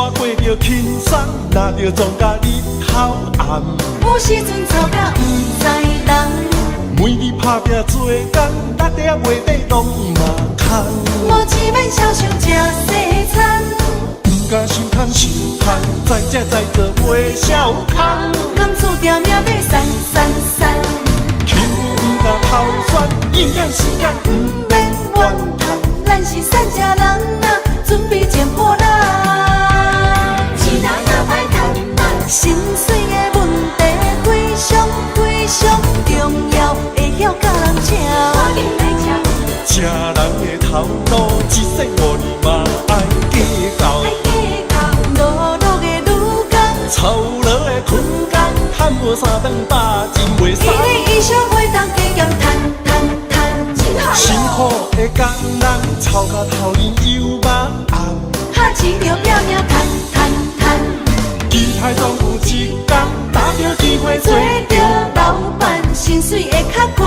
活过着轻松，哪着撞甲日头暗。有时阵吵甲不知人。 每日打拼做工，搭在月底拢嘛空。无钱免少想吃西餐，不敢想贪想贪，再食再做袂少空。甘厝定命要散散散，轻不敢偷选，应验时间不免怨叹。咱是善家人啊，准备捡破烂。钱哪也歹趁啊，薪水的问题非常非常重要，会晓甲人请。赶紧来请。吃人的头路，一世5年嘛爱计较。爱计较，碌碌的女工，操劳的困工，赚无3顿饱，真袂使。一日以上会当加减赚赚赚，真好。辛苦的工人，操到头晕又目红。哈钱着拼命赚赚赚，期待总有一天，打着机会做着老板，薪水会较悬，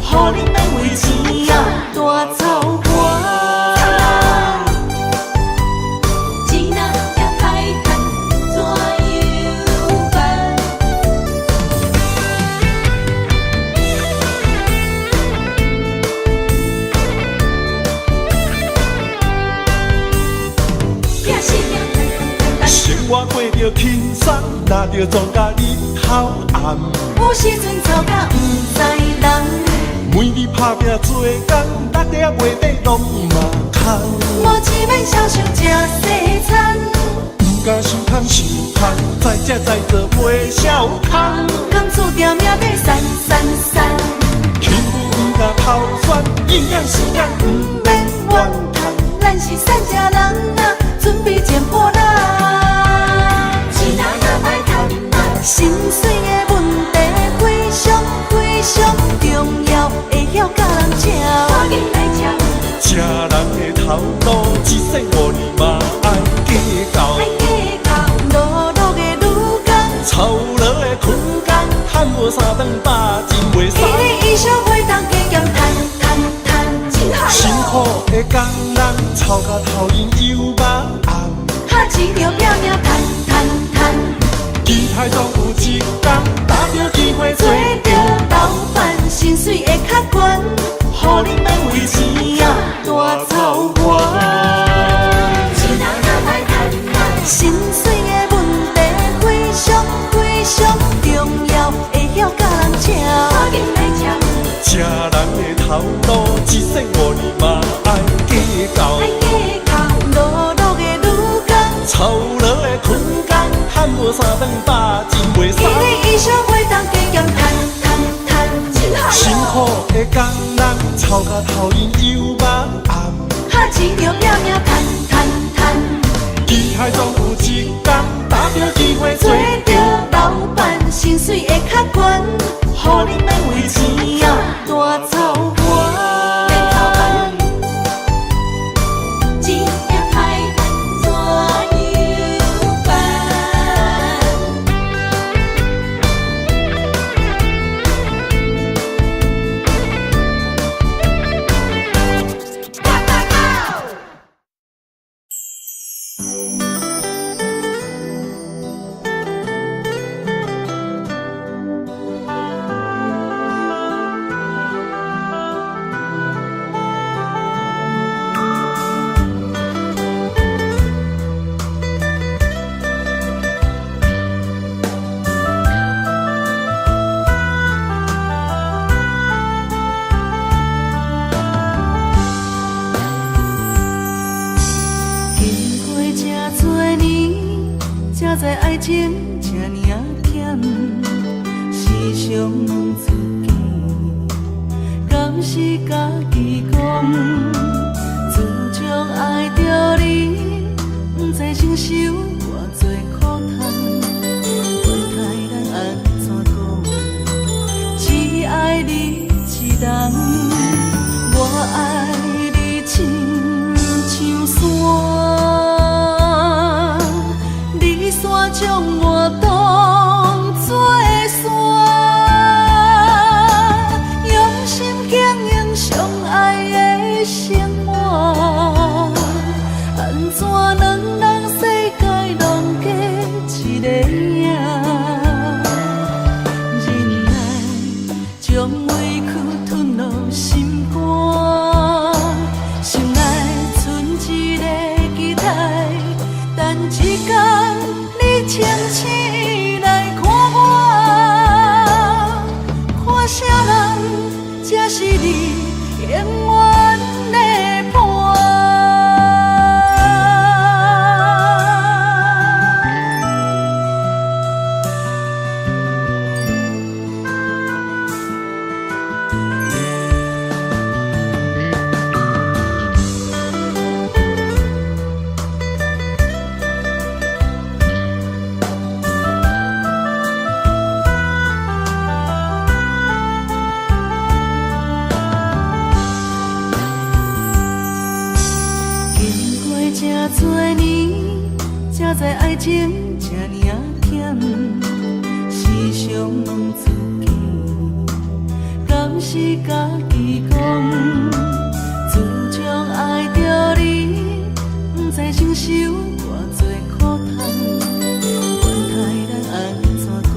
互你免为钱啊大操盘。钱若也歹赚，怎样办？拼死命生活过着轻松，哪着撞甲日头暗。有时阵吵甲不知人。 每日打拼做工，搭在月底拢嘛空。无钱免少想吃西餐，不敢想贪想贪，再食再做袂少空。甘厝定命要散散散，轻不敢偷选，应验时间不免怨叹。咱是善家人啊，准备捡破烂。钱哪也歹趁啊，薪水的问题非常非常重要，会晓甲人请。赶紧来请。吃人的头路，一世5年嘛爱计较。爱计较，碌碌的女工，操劳的困工，赚无3顿饱，真袂使。一日以上会当加减赚赚赚，真好。辛苦的工人，操到头晕又目红。哈钱着拼命赚赚赚，期待总有一天，打着机会做着老板，薪水会较悬，互你免为钱啊大操盘。钱哪也歹趁啊，薪水的问题非常非常重要，会晓甲人请。赶紧来请。吃人的头路，一世5年嘛爱计较。爱计较，碌碌的女工，操劳的困工，赚无3顿饱，真袂使。一日以上会当加减赚赚赚，真好。辛苦的工人，操到头晕又目红。哈钱着拼命赚赚赚，期待总有一天，打着机会做着老板，薪水会较悬，互你免为钱啊大操盘。免操盘，钱也歹赚，怎样办？才知爱情这呢险，时常问自己，敢是家己讲？自从爱着你，不知承受偌多苦痛。回台咱安怎讲？只爱你一人，我爱你亲像山。将我当作山，用心经营相爱的生活，安怎两人世界拢加一个影。忍耐，将委屈吞落心肝，心内存一个期待，等一天你清醒来看我，看啥人才是你永远的伴。这多年，才知爱情这呢甜，时常问自己，敢是家己讲？自从爱着你，不知承受偌多苦痛，怨待咱安怎讲？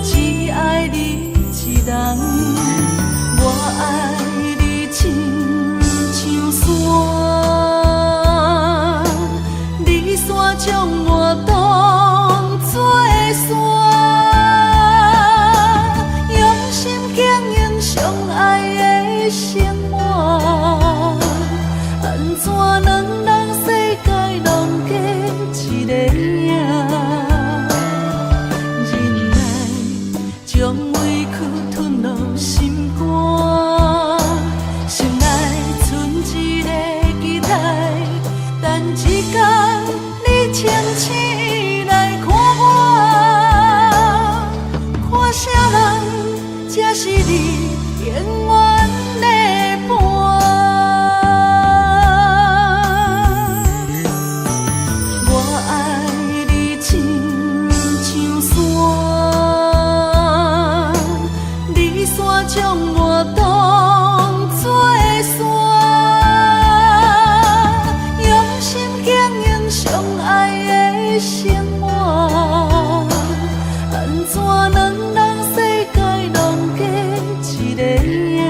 只爱你一人，我爱你亲像山。将我当作山，用心经营相爱的生活，安怎能让世界拢加一个影？忍耐，将委屈吞落心肝，心内存一个期待，等一天。清醒来看我，看啥人才是你永远的伴？我爱你亲像山，你山将我当作山，用心经营相爱。生活，安怎能让世界拢加一个影？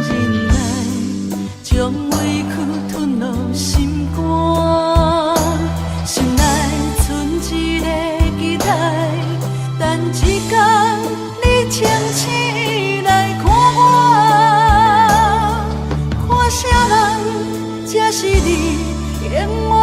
忍耐，将委屈吞落心肝，心内存一个期待，等一天你清醒来看我，看啥人才是你永远。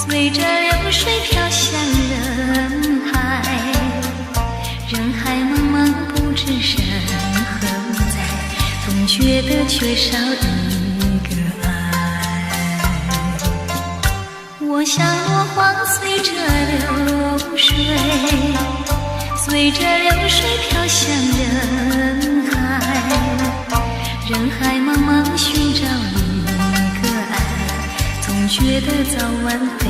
随着流水飘向人海，人海茫茫不知身何在，总觉得缺少一个爱。我像落花随着流水，随着流水飘向人海，人海茫茫寻找一个爱，总觉得早晚悲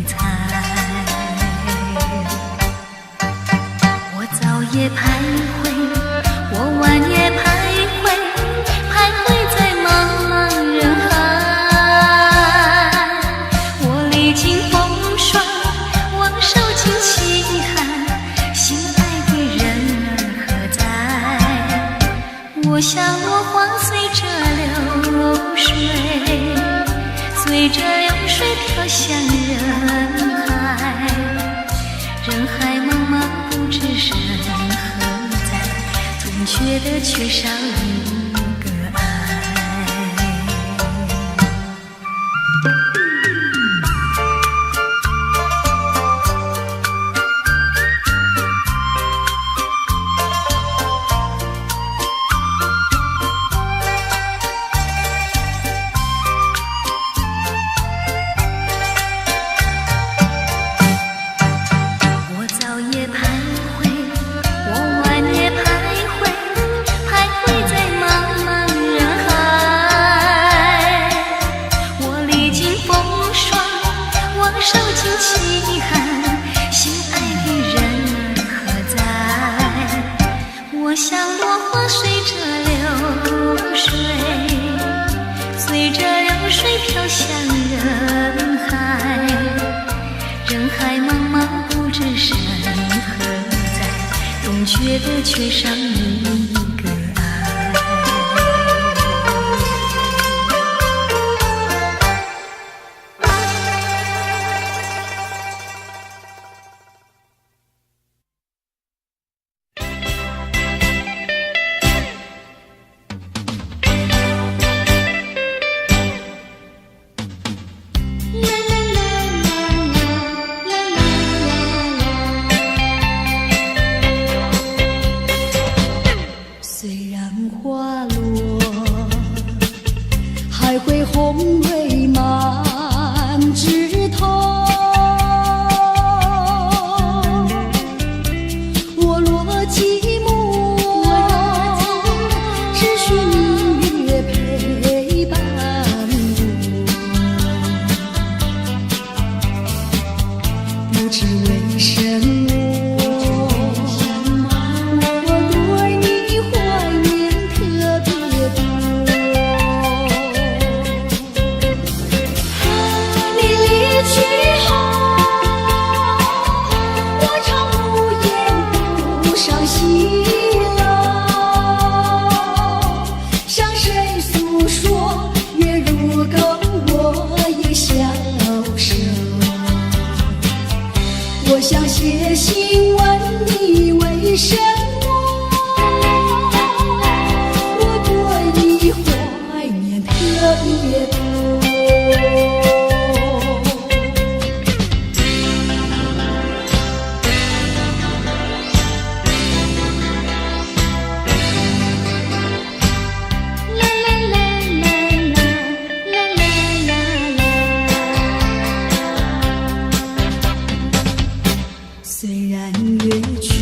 惨。我早夜徘徊，我晚夜徘徊，徘徊在茫茫人海。我历经风霜，我受尽凄寒，心爱的人儿何在？我像落花随着流水，随着流水飘向人海，人海茫茫不知身何在，总觉得缺少一个爱。总觉得缺少一个爱。虽然花落，还会红蕊满枝头。我若寂寞，只需明月陪伴我。不知为什么。我想写信问你为什么，我对你怀念特别多。虽然月缺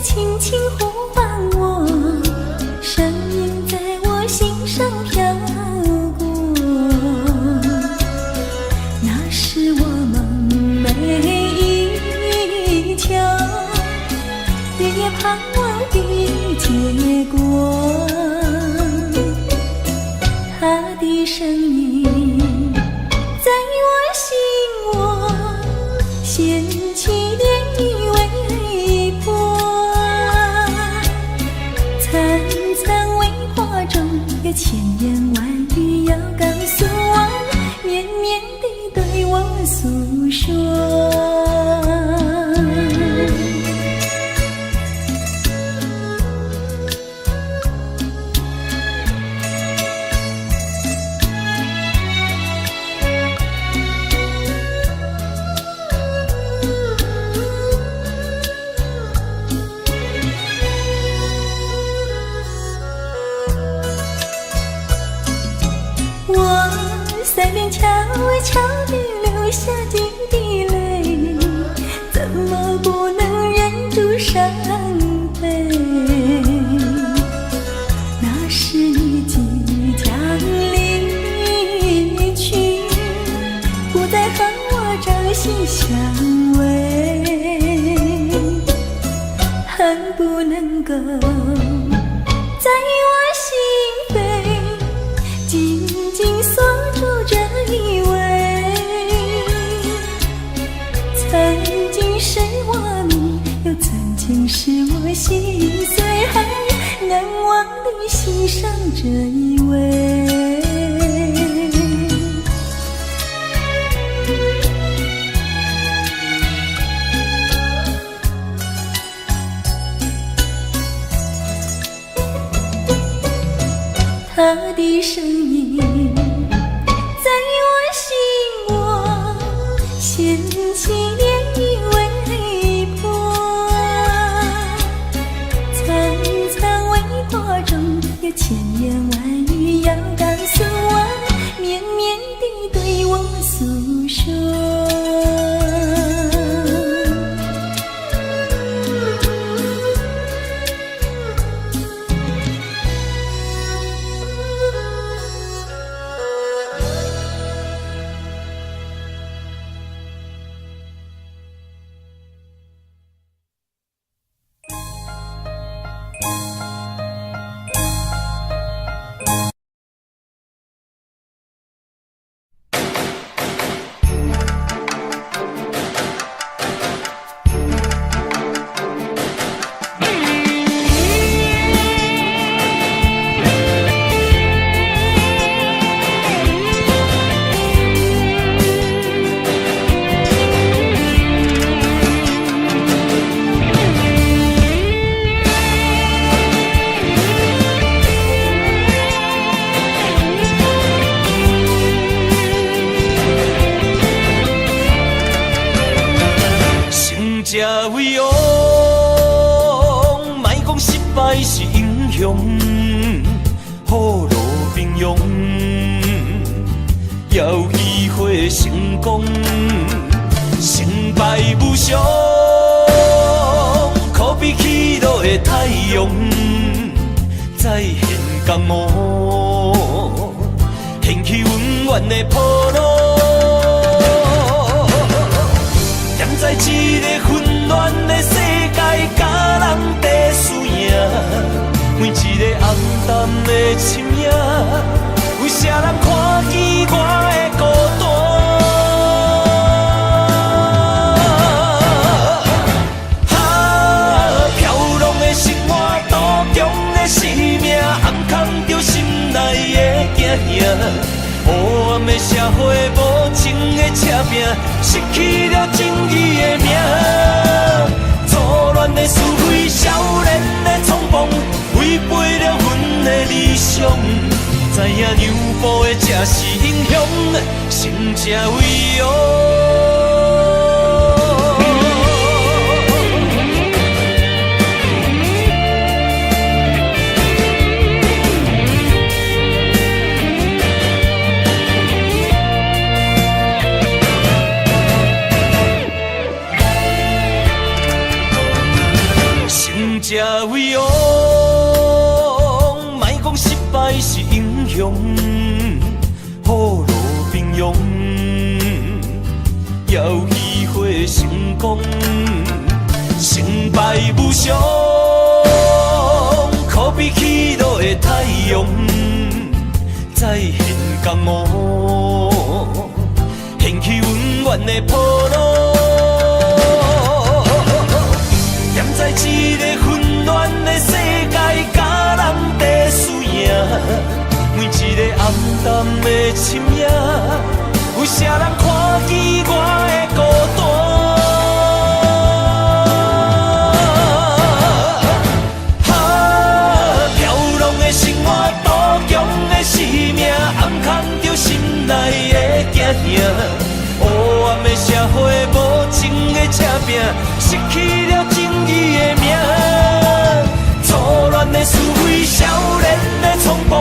轻轻呼唤我，声音在我心上飘过。那是我梦寐以求，日夜盼望的结果。他的声音在我心窝掀起涟漪微波，层层微花中有千言万语要告诉我，绵绵地对我诉说。腮边悄悄地流下几滴泪，怎么不能忍住伤悲？那是你即将离去，不再和我朝夕相偎，恨不能够在我心扉紧紧锁住这一位，曾经是我命，又曾经是我心碎，还难忘地欣赏这一位。他的声音在我心窝掀起涟漪微波，层层微花中有千言万语要告诉我，绵绵地对我诉说。这位王，莫讲失败是英雄，雨露平庸，要机会成功，成败无常，可比起落的太阳，再现江湖，掀起温暖的波浪。在一个混乱的世界，甲人在输赢，每一个暗淡的深夜，为啥人看见我的孤单？飘浪的生活，途中的生命，暗藏着心内的惊吓。黑暗的社会，无情的车拼，失去了正义的名。错乱的是非，少年的冲动，违背了阮的理想。知影让步的才是英雄，成这位王。社为王，莫讲失败是英雄，雨露平庸，要机会成功，成败无常，可比起落的太阳，再现江湖，掀起温暖的波浪。踮在一个混乱的世界，甲人在输赢。每一个暗淡的深夜，有谁人看见我的孤单？飘浪的生活，赌强的生命，暗藏着心内的惊吓。黑暗的社会，无情的赤拼，失去了正义的名。错乱的思维，少年的冲动，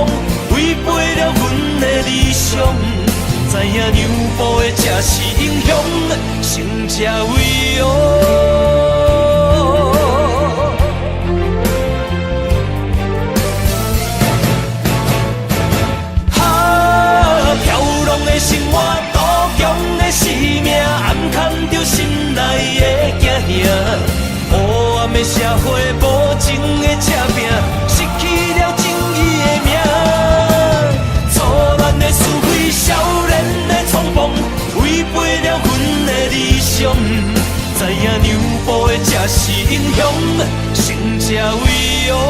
违背了阮的理想。知影让步的才是英雄，成者为王。飘浪的生活，赌强的生命，暗藏着心内的惊吓。黑暗的社会，无情的赤拼，失去了正义的名。错乱的思维，少年的冲动，违背了阮的理想。知影让步的才是英雄，成者为王。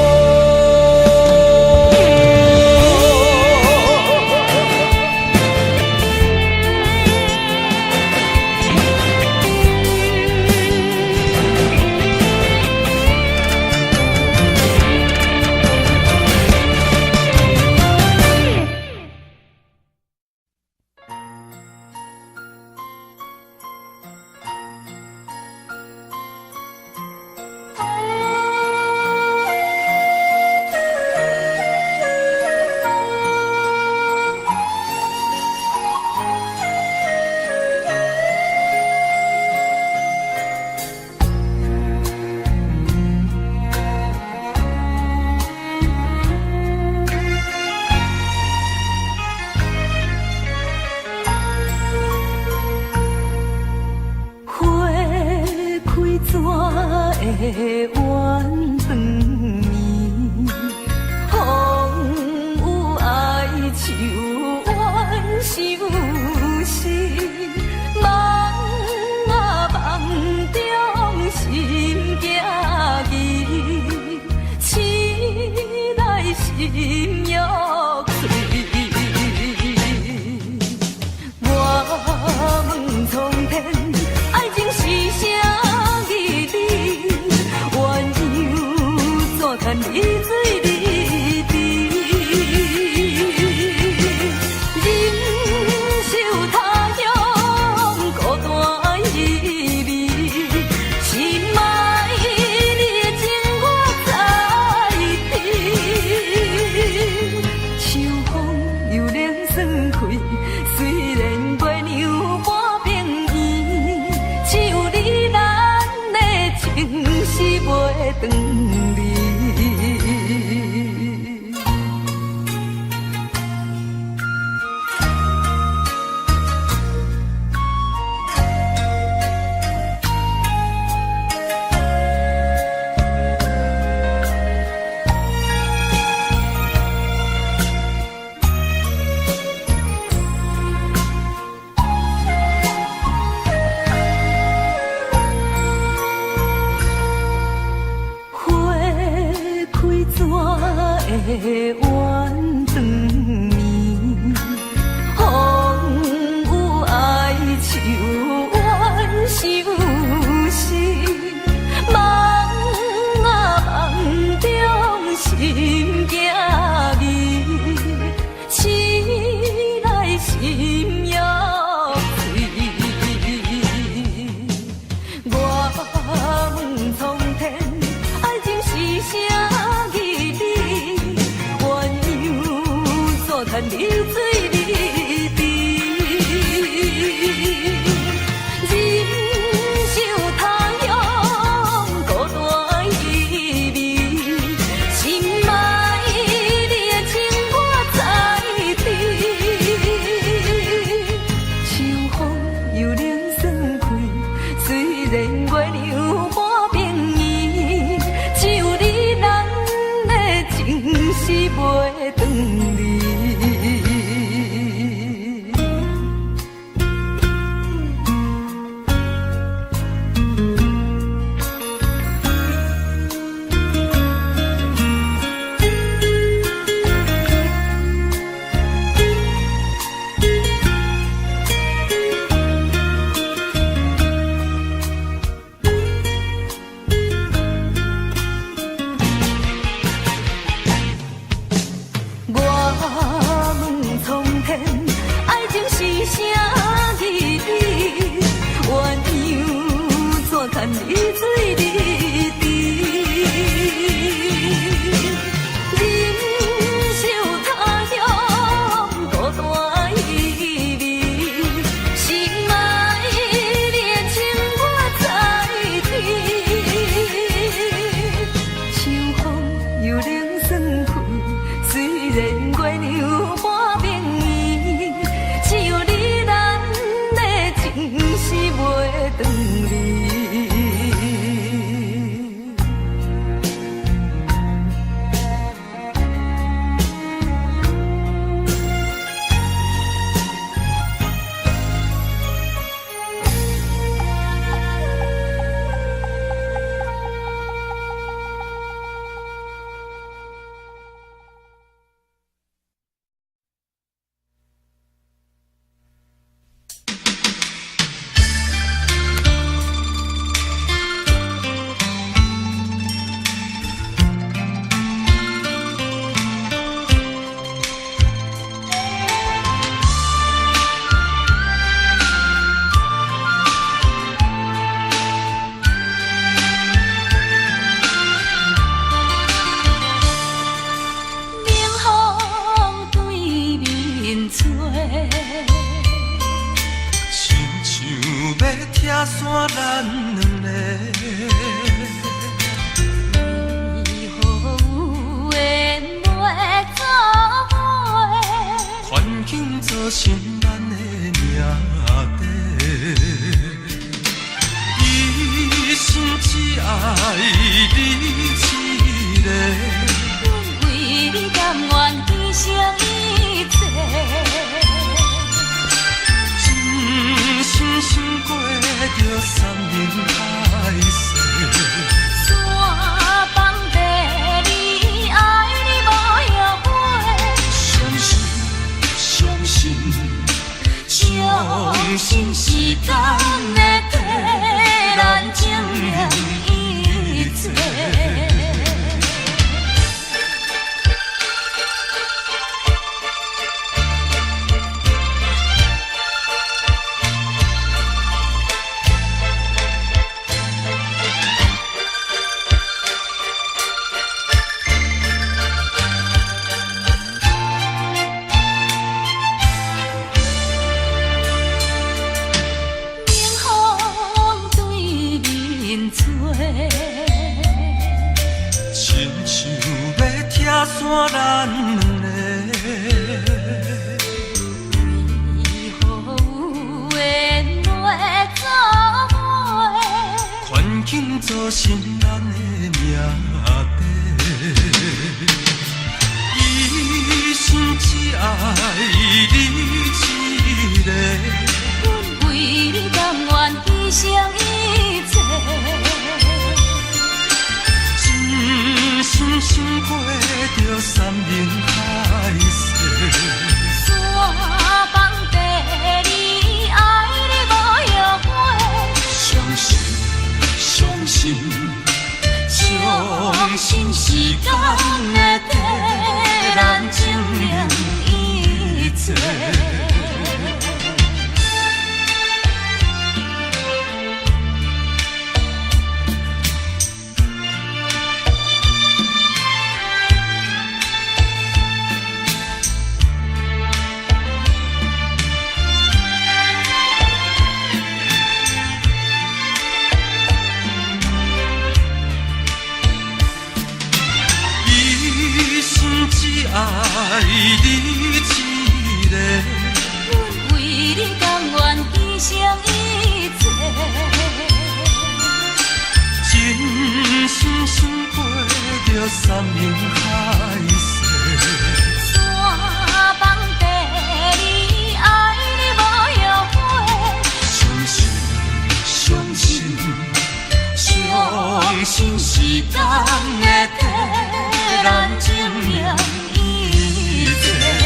我是袂转离。心心过着山盟海誓。心是敢会替咱证明一切。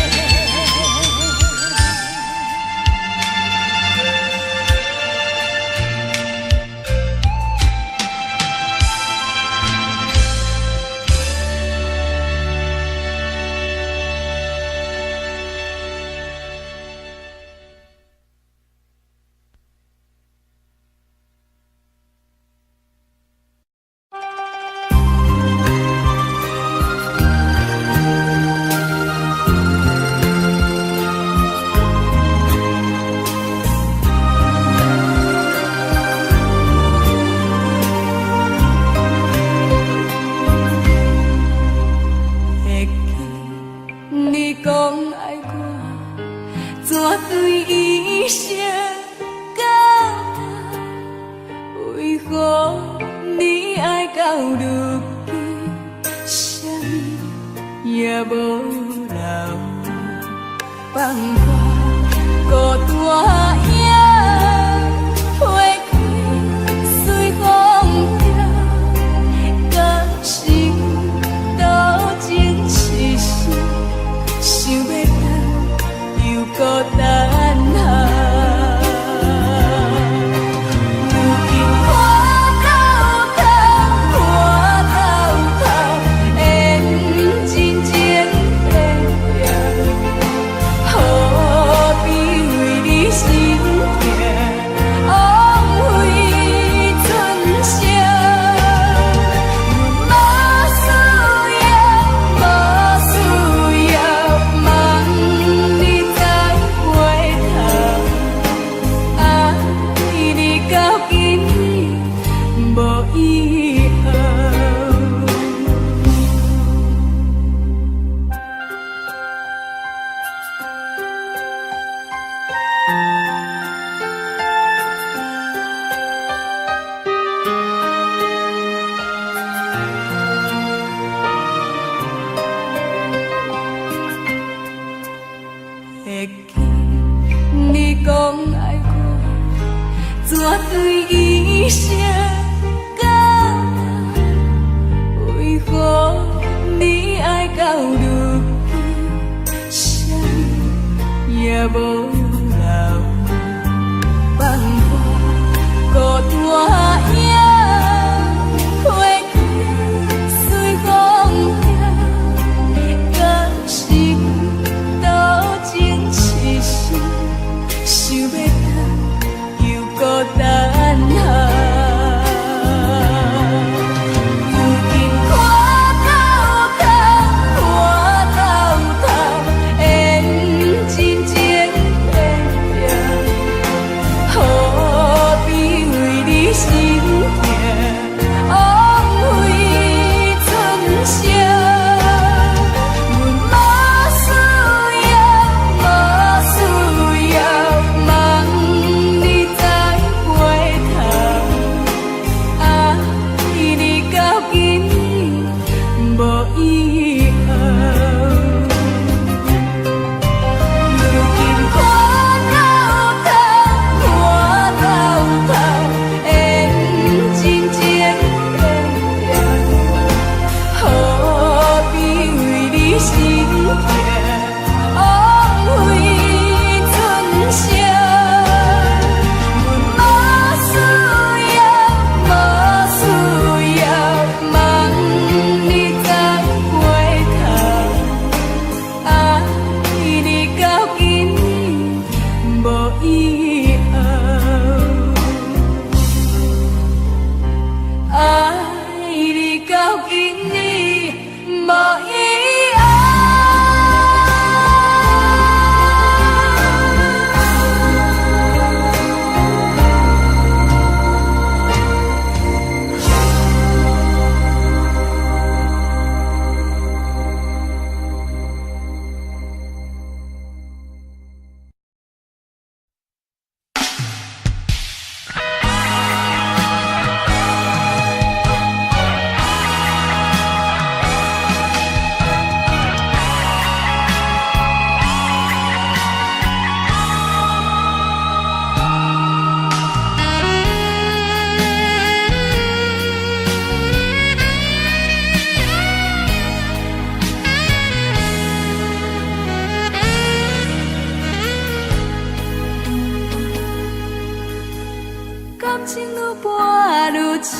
愈深，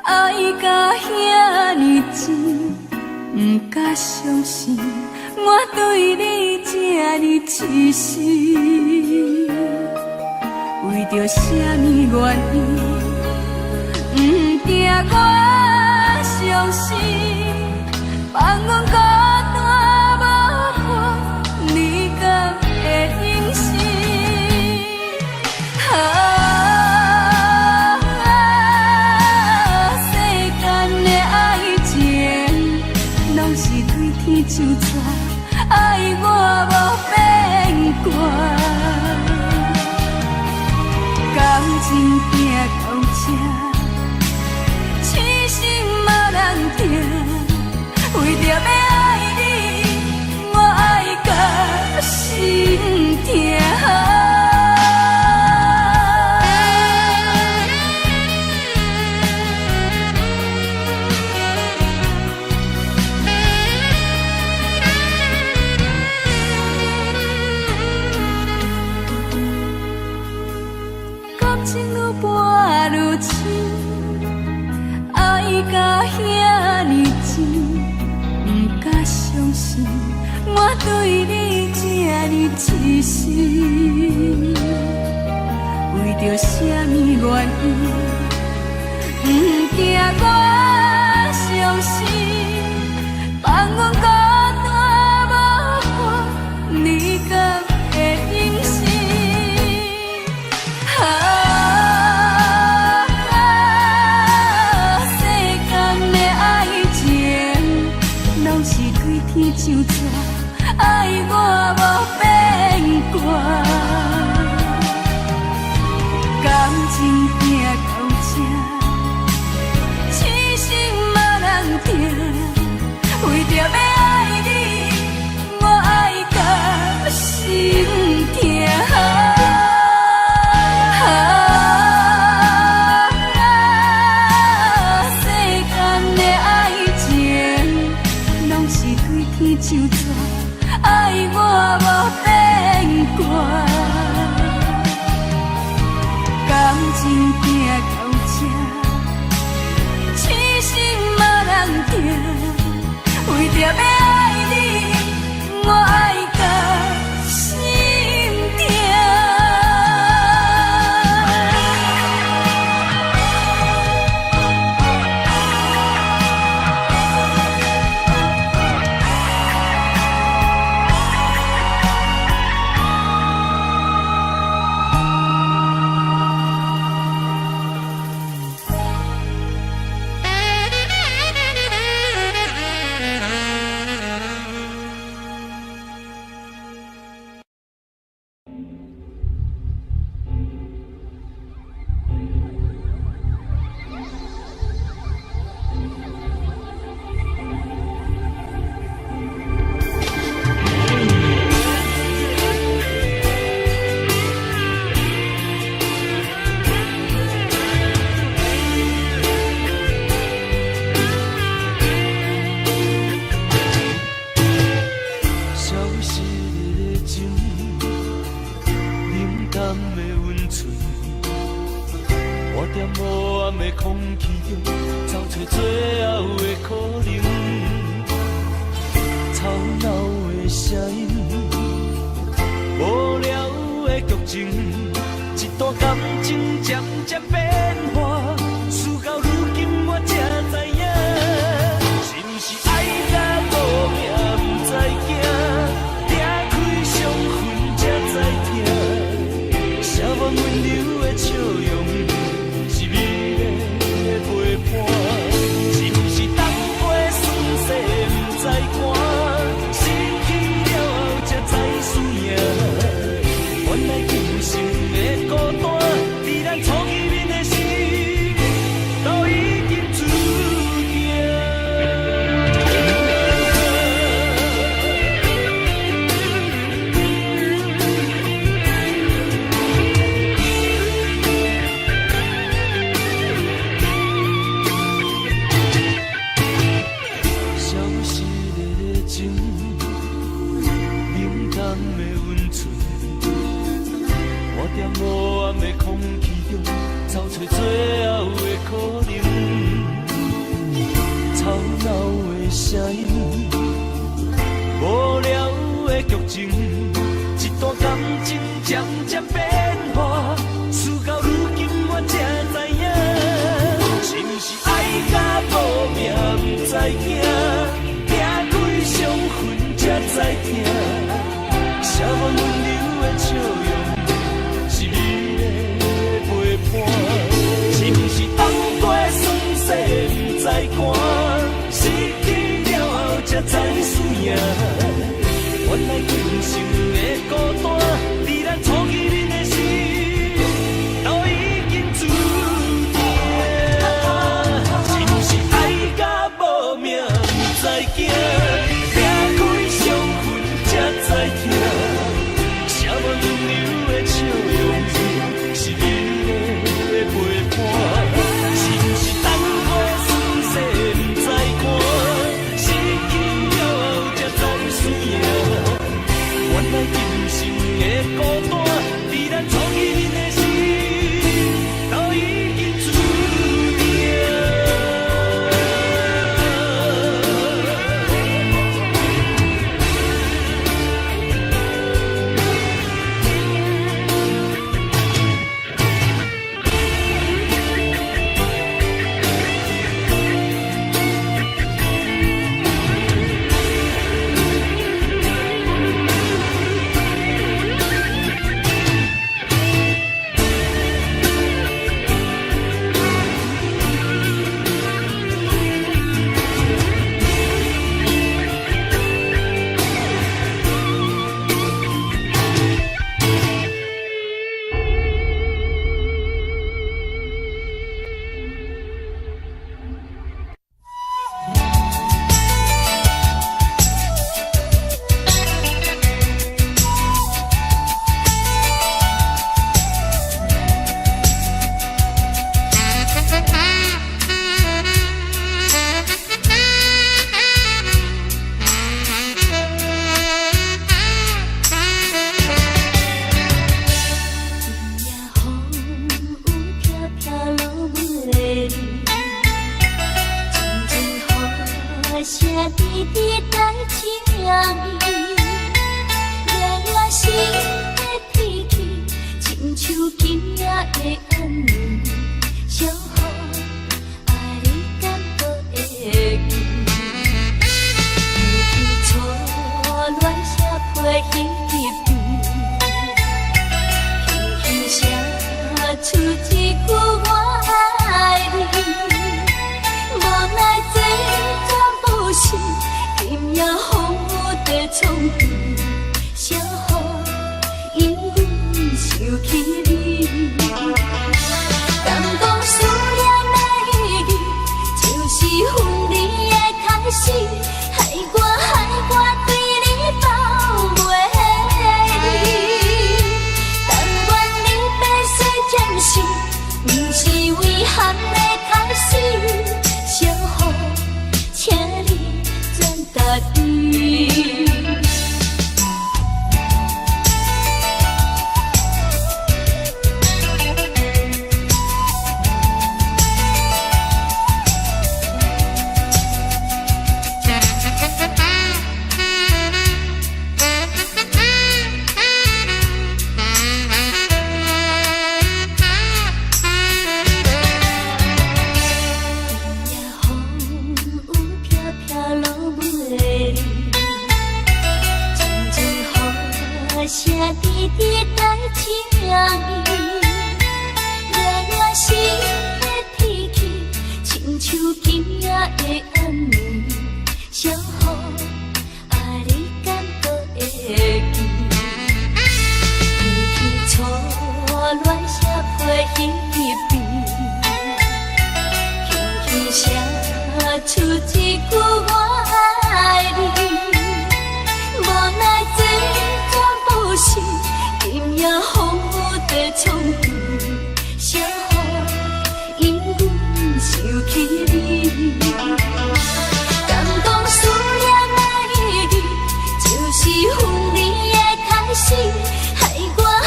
爱甲遐尼深，不敢相信我对你这呢痴心。为着什么原因，不惊我伤心，放阮孤单无伴，你敢会忍心？世间的爱情，拢是对天就纸，爱我无变卦。感情行到这，痴心嘛人定，为着要爱你，我爱到心痛。感情愈搬愈深，爱甲遐尼深，不敢相信我对你这呢痴心。为着什么原因，不惊我伤心，放阮孤单无伴，你敢会忍心？天就纸，爱我无变卦。感情行到这，痴心嘛人定，为着要爱你，我爱到心痛。天就纸，爱我无变卦。感情行到这，痴心嘛人定，为着要爱你，我爱到心痛。原来今生的孤单，比咱初见面的是最后的可能。吵闹的声音，无聊的剧情，一段感情渐渐变化，事到如今我才知影，是不是爱甲无命不知惊，拼开伤痕才知疼，写满温柔的笑容，是你的陪伴，是不是当过酸涩不知寒，失去了后才知思念，原来今生的孤单，伫咱初见面的时，都已经注定。是不是爱甲无命不知惊，拼开伤痕才知疼，写满温柔的笑容，是你的陪伴。是不是等过酸涩不知寒，失去了后才知思念，原来今生的孤单，伫咱初见面的时，都已经注定。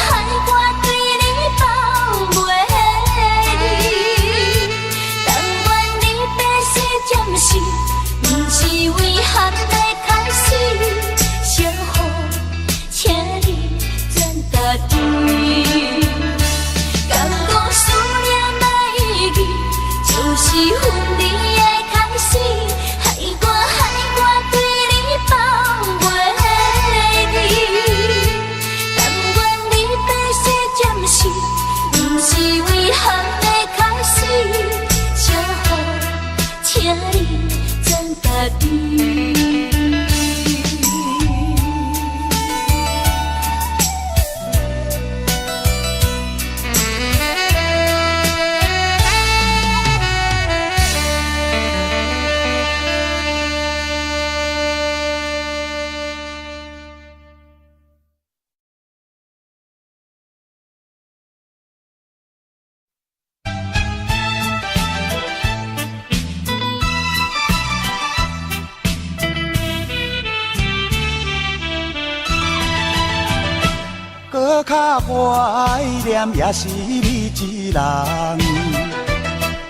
害我对你抱袂离。份你的开始，害我对你放袂离。但愿你白色暂时，不是遗憾的开始，请你真家己。搁较怀念也是你一人，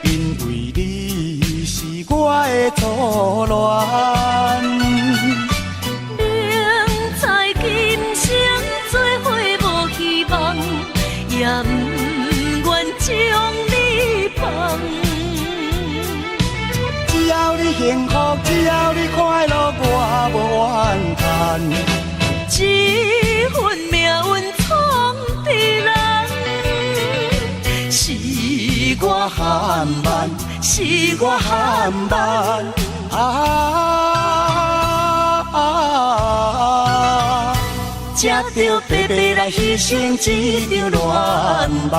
因为你是我的初恋。明知今生做伙无希望，也不愿将你放。只要你幸福，只要你快乐，我无怨叹。这份命运闯的人，是我含慢，是我含慢才着白白来牺牲一场恋梦。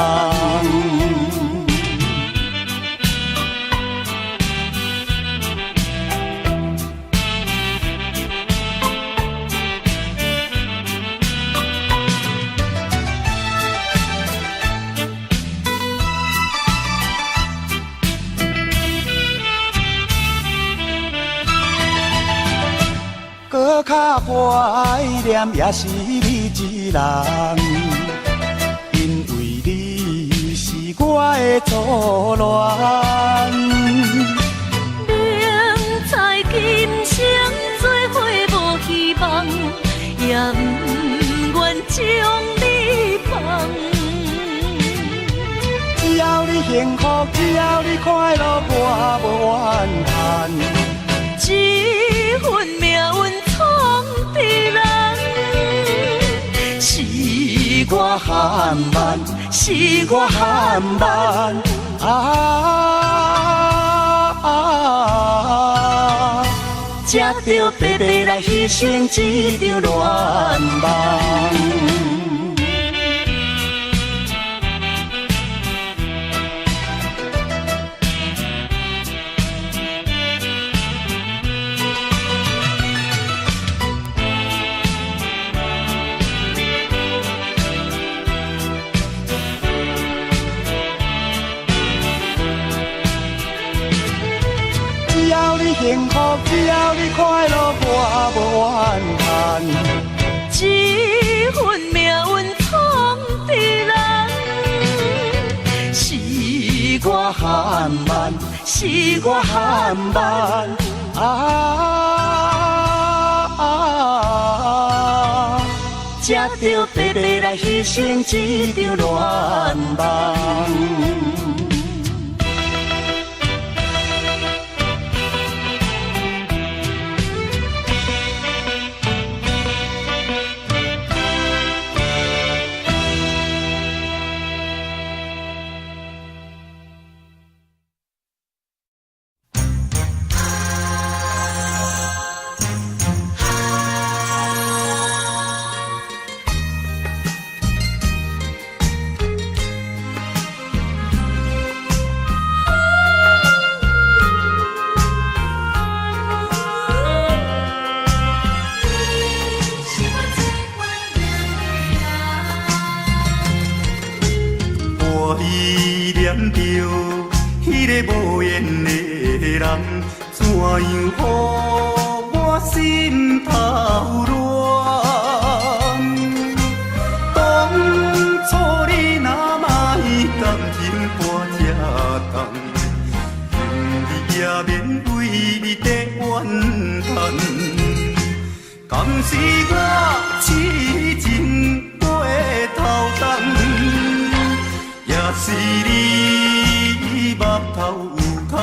搁较怀念也是你一人，因为你是我的初恋。明知今生做伙无希望，也不愿将你放。只要你幸福，只要你快乐，我无怨叹。这份命运闯的人，是我含慢，是我含慢才着白白来牺牲一场恋梦。只要你幸福，只要你快乐，我无怨叹。这份命运闯的人，是我含慢，是我含慢才着白白来牺牲一场恋梦。依念着迄个无缘的人，怎样予我心头乱？当初你若莫甘听我这重，你也免为你在怨叹。敢是我痴情过头重？也是你目头有较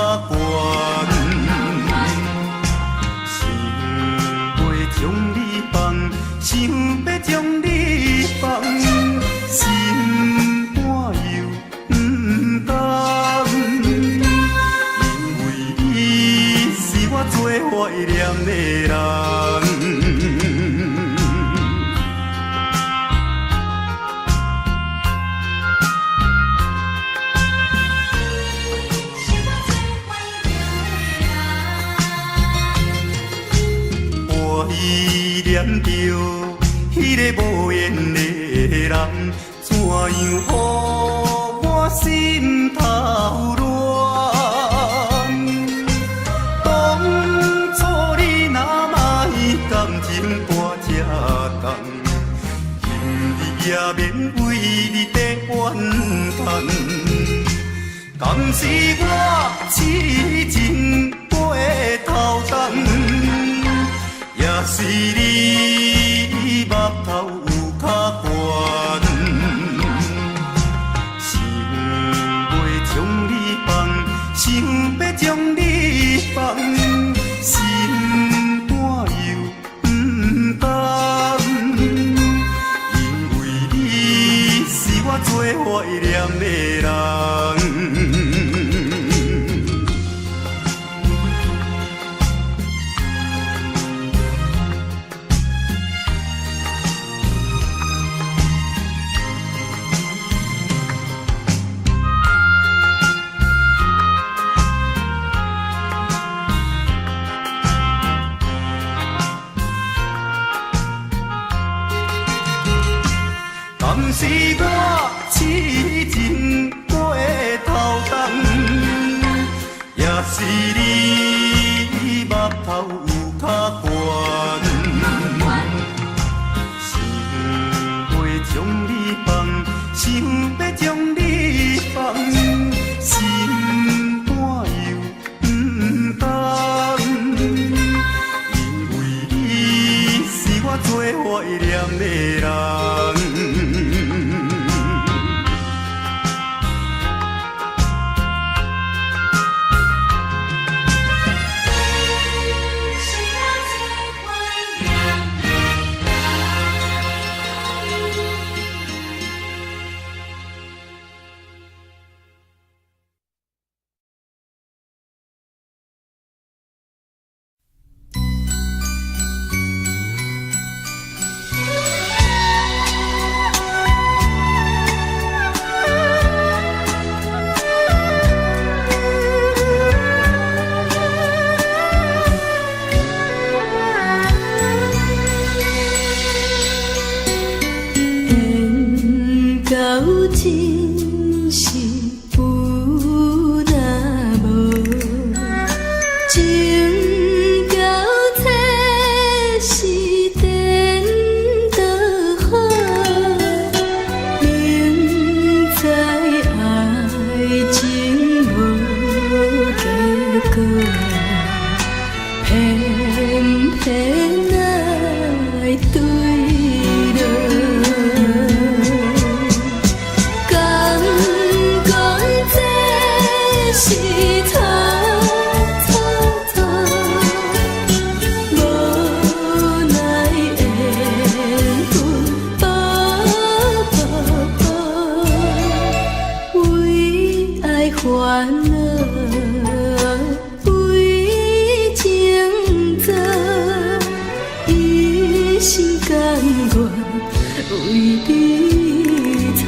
念着迄个无缘的人，怎样予我心头乱？当初你若卖感情搬这重，今日也免为你在怨叹。敢是我痴情过头重，也是你目头有较悬，想要将你放，想要将你放，心肝又不甘，因为你是我最怀念的人。敢是我痴情过头重，也是你目头有较悬，想要将你放，想要将你放，心肝又不甘，因为你是我最怀念的人。真是有若无，情交切是颠倒好，明知爱情无结果，偏偏爱对落。是错错错，无奈缘分为爱烦恼，为情债，一心甘愿为你错。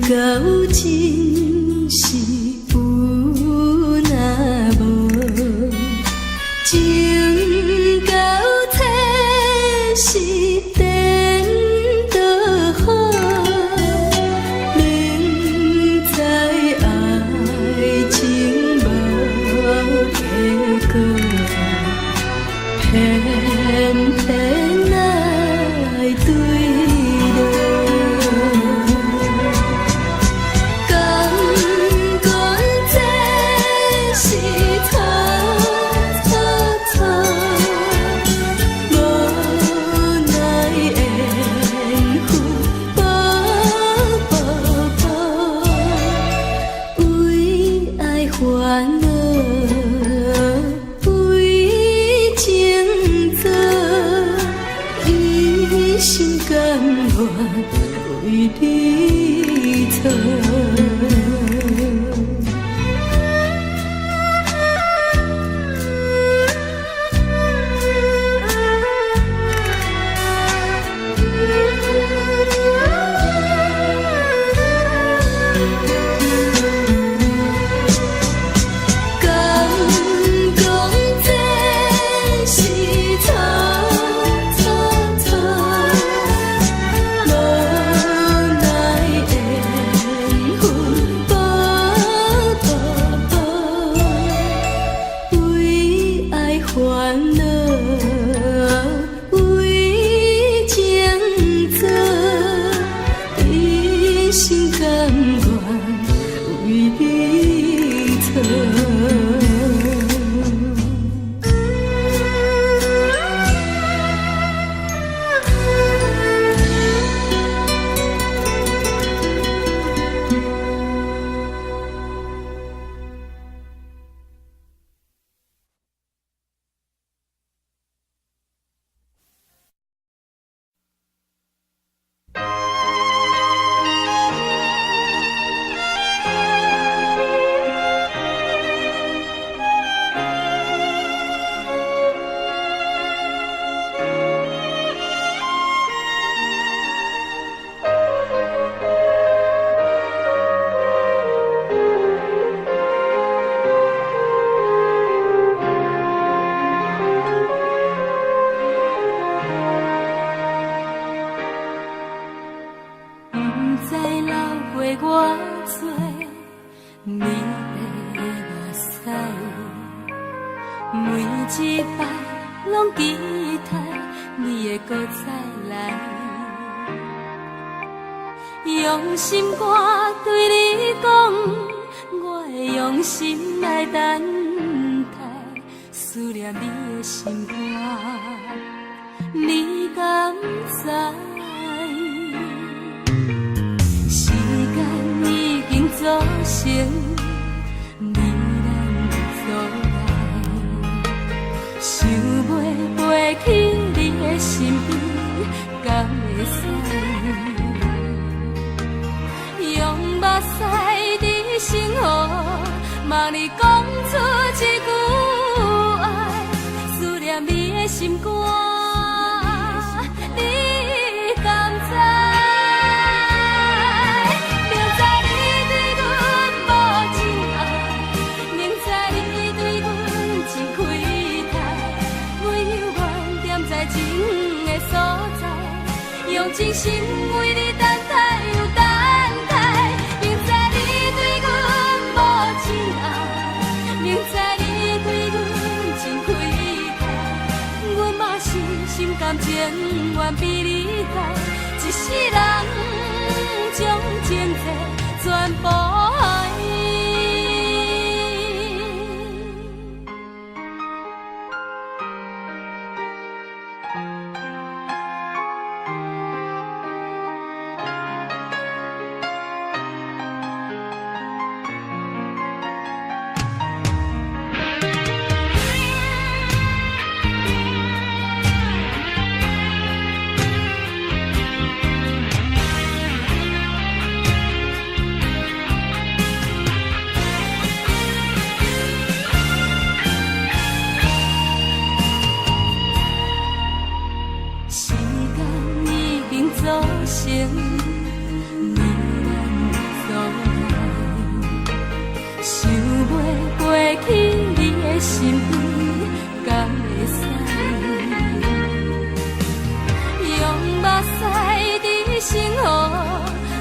真是有若无，情交切是颠倒好，明知爱情无结果，偏偏爱对落。烦恼为情债，一心甘愿为你错。我做美丽目屎，每一摆拢期待你会搁再来。用心肝对你讲，我会用心来等待，思念你的心肝，你敢知？时间已经造成你咱阻碍，想要飞去你的身边，敢会使？用目屎伫心河，望你讲出一句爱，思念你的心肝，你敢知？明知你对阮无真爱，明知你对阮真亏待，阮犹原踮在情的所在，用真心为你等待又等。明知你对阮真亏待，阮嘛是心甘情愿被你害，一世人将情债全部爱。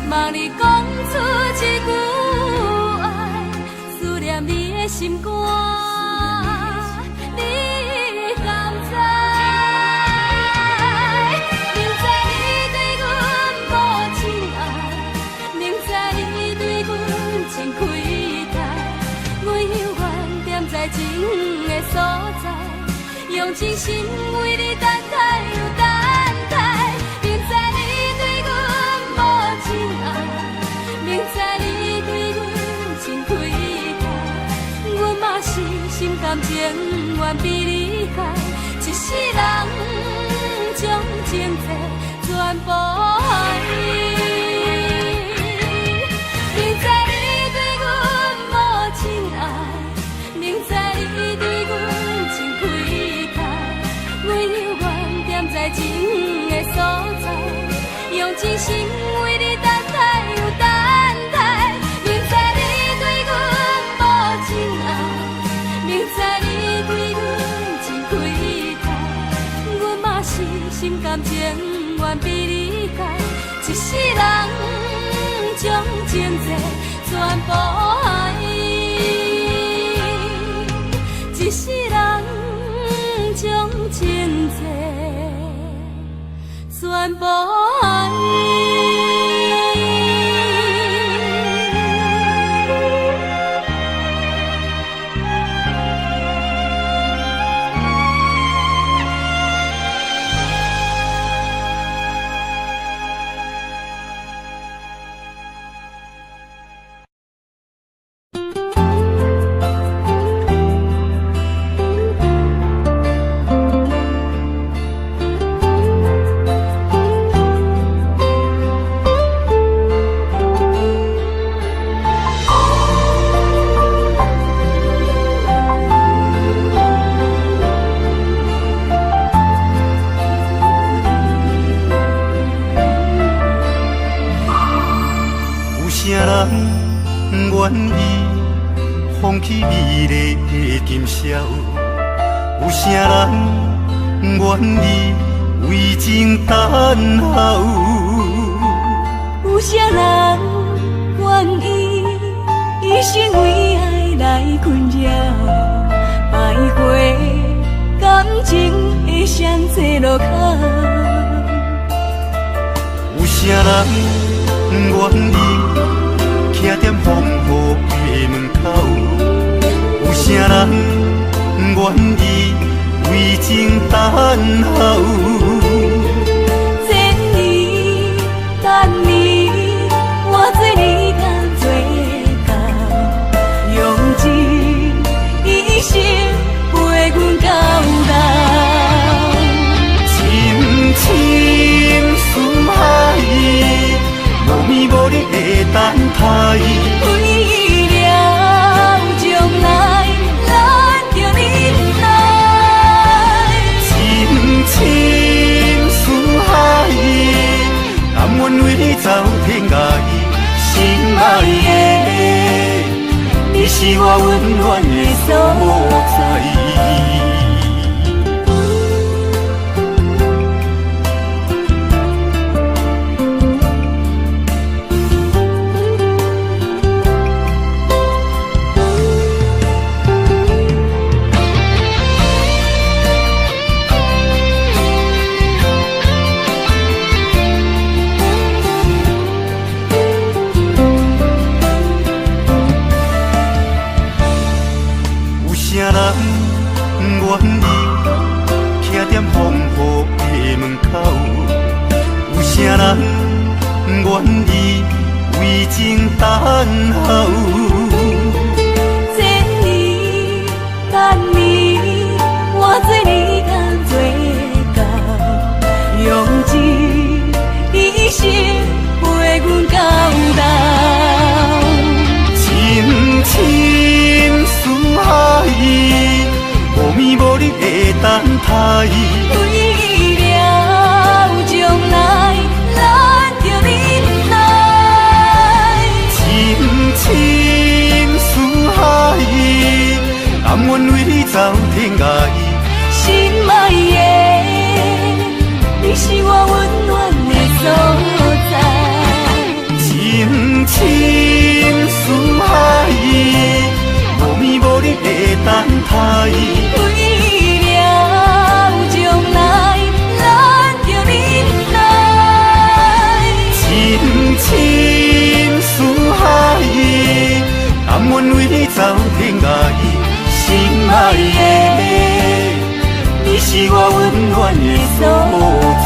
望你讲出一句爱，思念你的心肝，你敢知？明知你对阮无真爱，明知你对阮真亏待，阮犹原踮在情的所在，用真心为你等待又等待。明知你对阮真亏待，阮嘛是心甘情愿被你害，一世人将情债全部爱。明知你对阮无真爱，明知你对阮真亏待，阮犹原踮在情的所在，用真心为你等待又等待。明知你对阮无真爱，明知你对阮真亏待，阮嘛是心甘情愿被你害，一世人将情债全部爱，一世人将情债全部爱。愿意放弃美丽的今宵，有啥人愿意为情等候？有啥人生为爱来困扰，徘徊感情的双济路口。有啥人愿意徛在风雨的门口？有啥人愿意为情等候？千年等你，我做你敢做到，用一生陪阮到老。深深思海，无眠无日的等待。为了将来，咱着忍耐。深深思海，甘愿为你走天涯。心爱的，你是我温暖的所在。啥人愿意徛在风雨的门口？有啥人愿意为情等候？千年等你，我做你敢做到，用一生陪阮到老。深深思海，无眠无日的等待。为了将来，咱着忍耐。深深思海，甘愿为你走天涯。心爱的，你是我温暖的所在。深深思海，无眠无日的等待。为了将来，咱着忍耐。深深思海，甘愿为你走天涯。心爱的，你是我温暖的所在。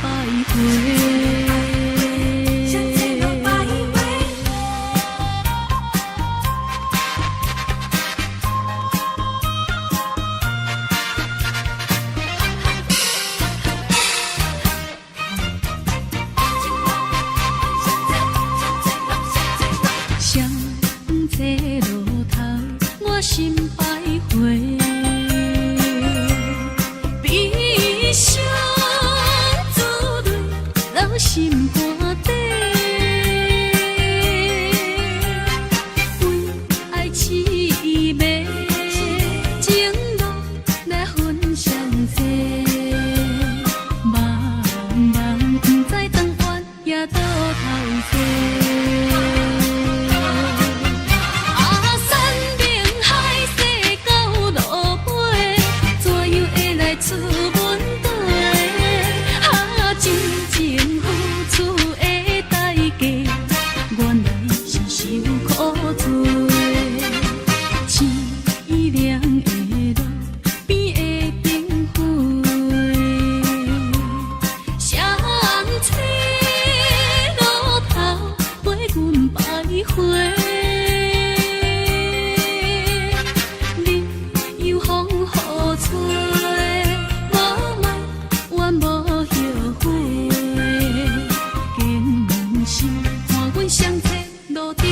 百回。上这路头，我心百回。悲伤滋润老心肝底，为爱凄美，情路来分相济。茫茫不知长远也倒头济。出阮地，真情付出的代价，原来是受苦罪。凄凉的路边的灯火，相思路头陪阮百回。你又风雨吹。相册路顶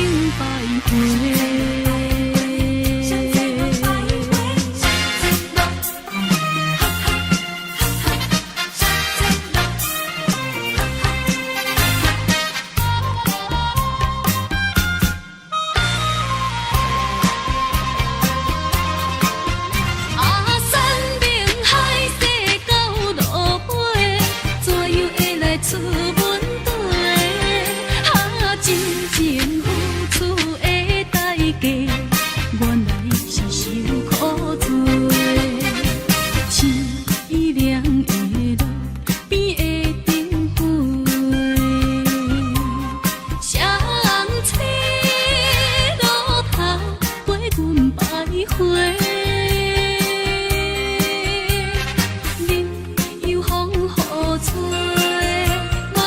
百回。你又风雨吹，茫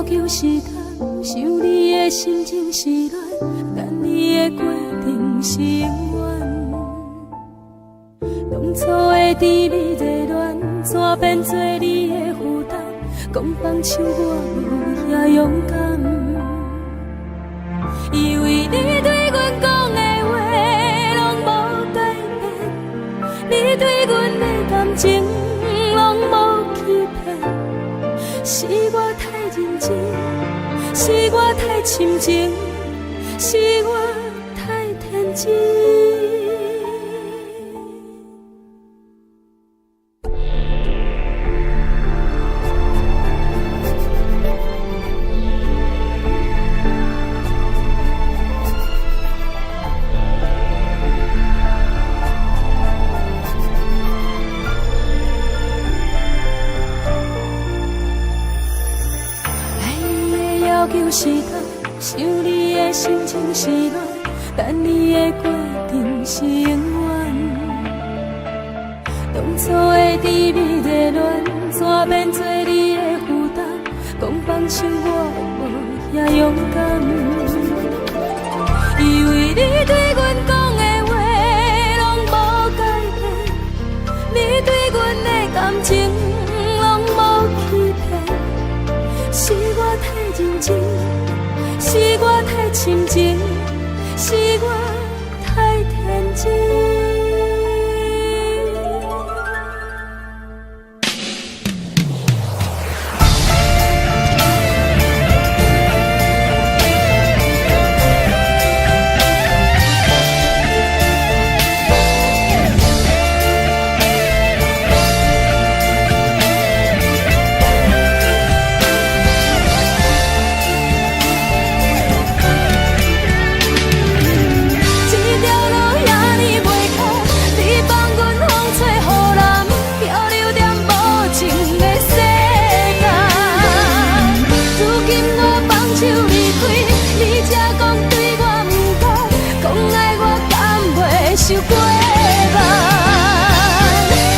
求是通，想你的心情是乱，等你的决定是永远。当初的甜蜜热恋，怎变做你的负担？讲放手我无遐勇敢，因为你对阮讲的话拢无改变，你对阮的感情拢无欺骗，是我太认真，是我太深情，是我太天真。是痛，想你的心情是乱，等你的决定是永远。当初的甜蜜热恋，怎变做你的负担？讲放手我无遐勇敢，因为你对阮讲的话拢无改变，你对阮的感情拢无欺骗，是我太认真。是我太深情，是我太天真。受过慢，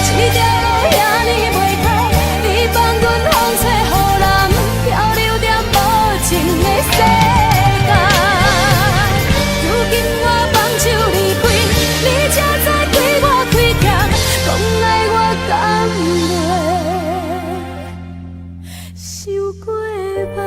这条路遐尼袂开，你放阮风吹雨淋，漂流在无情的世界。如今我放手离开，你才知对我开疼，讲爱我甘袂受过慢。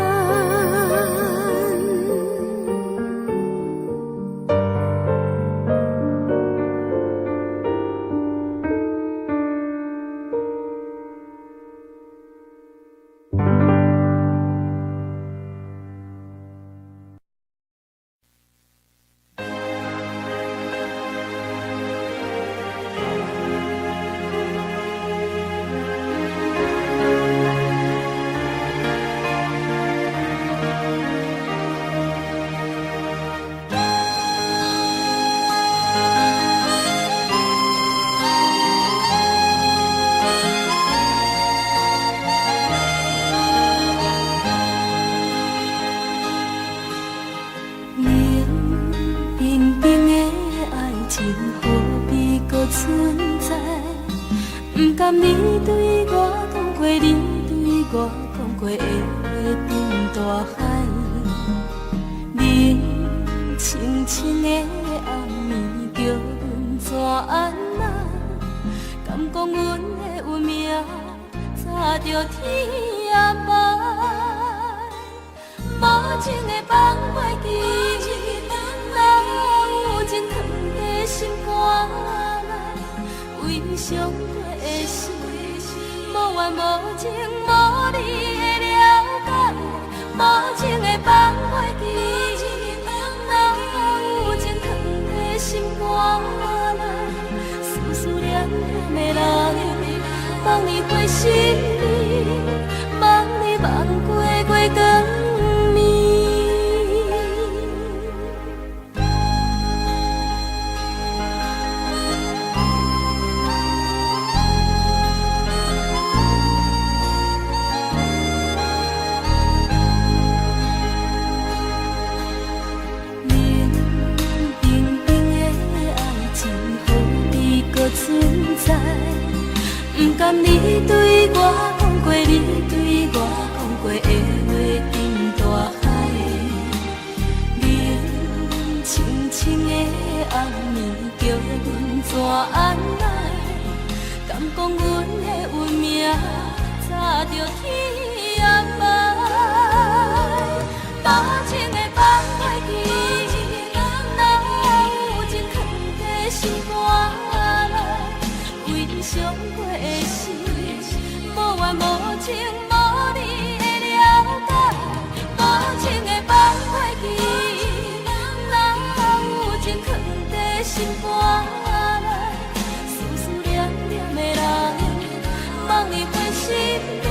不甘你对我讲过，你对我讲过的话变大海，冷清清的暗暝叫阮怎安那？敢讲阮的运命早着天涯？无情的放袂记，若有情藏在心肝内，为伤过的心，无怨无情无你的了解，无情的放袂记，若有情藏在心肝内，思念念的人，望你回心里，望你望过月光。存在，不甘你对我心肝内，思思念念的人，望你回心里，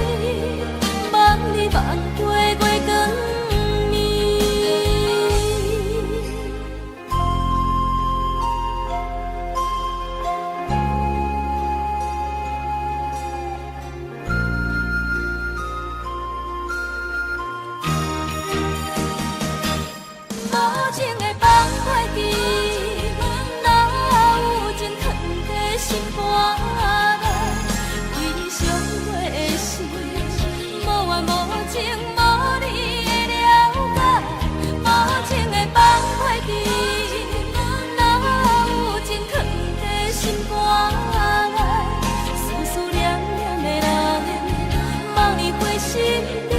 望你望过月光暝。无情的放袂记，哪有情藏在心肝内？为上过的事，无怨无情，无你的了解。无情的放袂记，哪有情藏在心肝内？思思念念的人，望你回心里，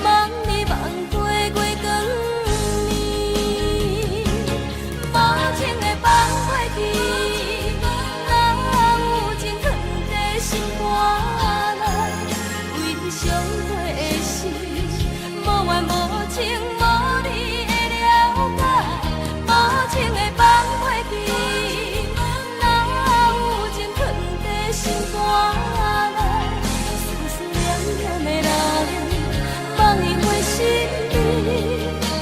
望你望过月光暝。无情的放袂记，哪有情藏在心肝内？为上过的事，无怨无情，无你的了解。无情的放袂记，哪有情藏在心肝内？思思念念的人，望你回心里，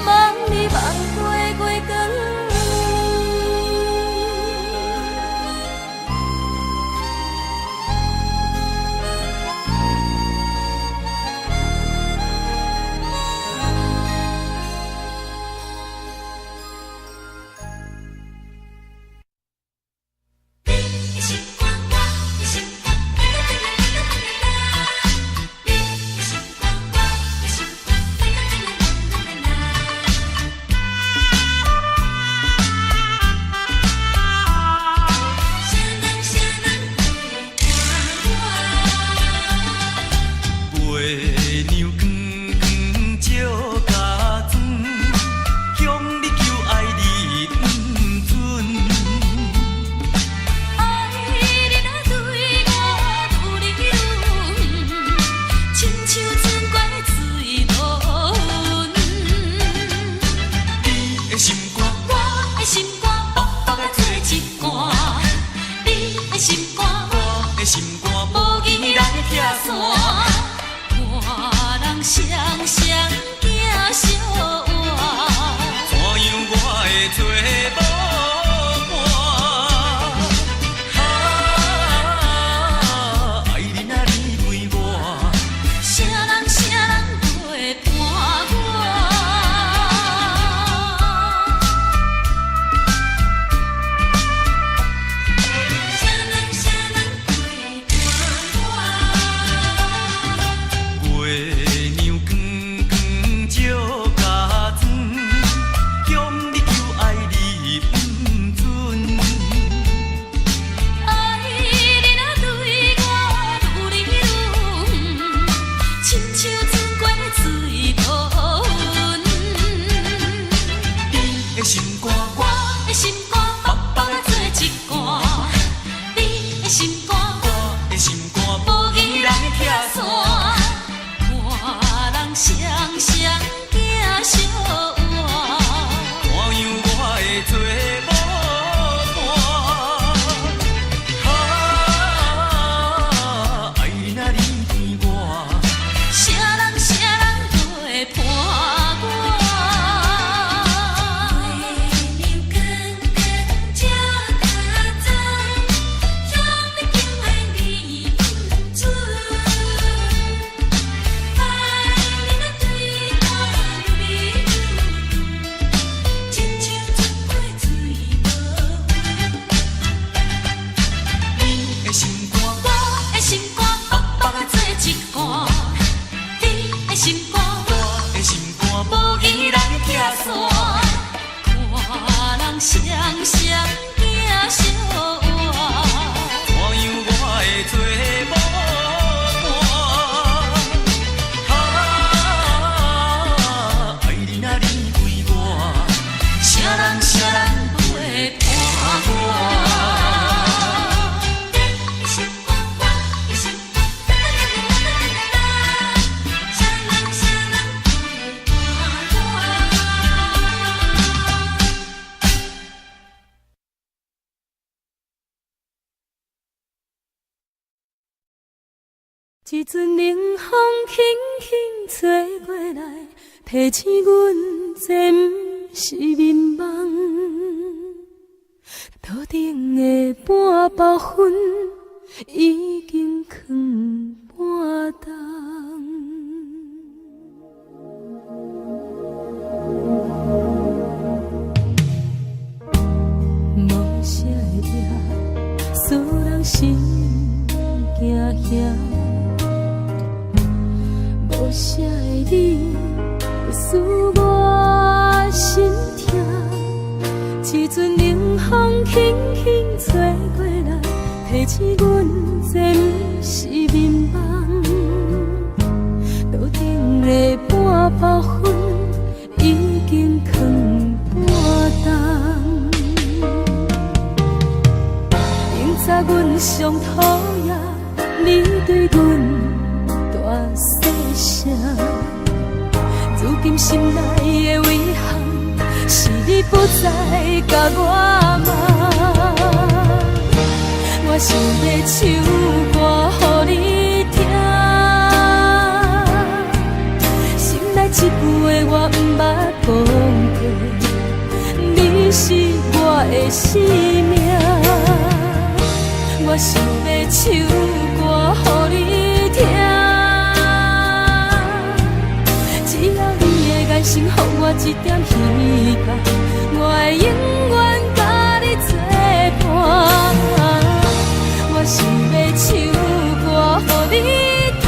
望你望过月光。月娘光一阵冷风轻轻吹过来，提醒阮这不是眠梦。头顶的半包云已经藏半冬。无啥会惹，使人心惊惊。无啥的你，会使我心痛。一阵冷风轻轻吹过来，提醒阮这不是眠梦。头顶的半包云已经藏半冬。明早阮上讨厌你对阮大细声，如今心内的遗憾，是你不再甲我骂。我想要唱歌予你听，心内一句话我不捌讲过，你是我的生命。我想要唱歌予你听，只要你的眼神予我一点希望，我会永远甲你作伴。我想要唱歌予你听，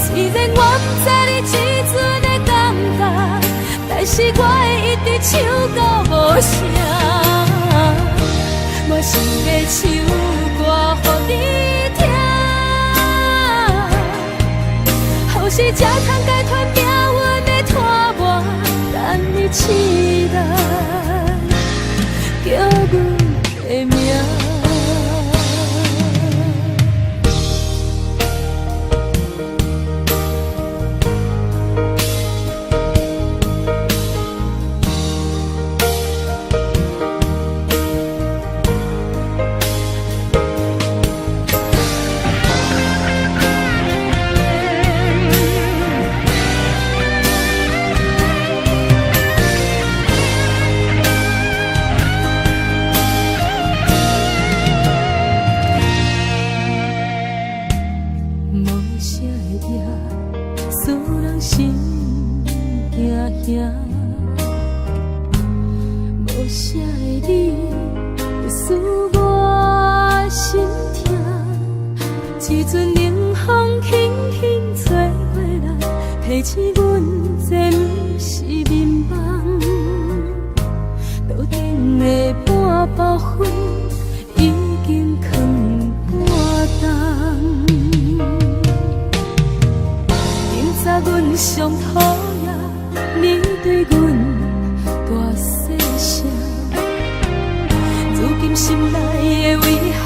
虽然我不知你这阵的感觉，但是我会一直唱到无声。我想要唱歌予你听，后世才通解脱命运的拖磨，等你起来，叫阮的名。无啥的你，会使我心痛。一阵冷风轻轻吹过来，提醒阮这不是眠梦。头顶的半包云已经藏半冬。明早阮上讨厌你对阮大细声，如今心内的遗憾，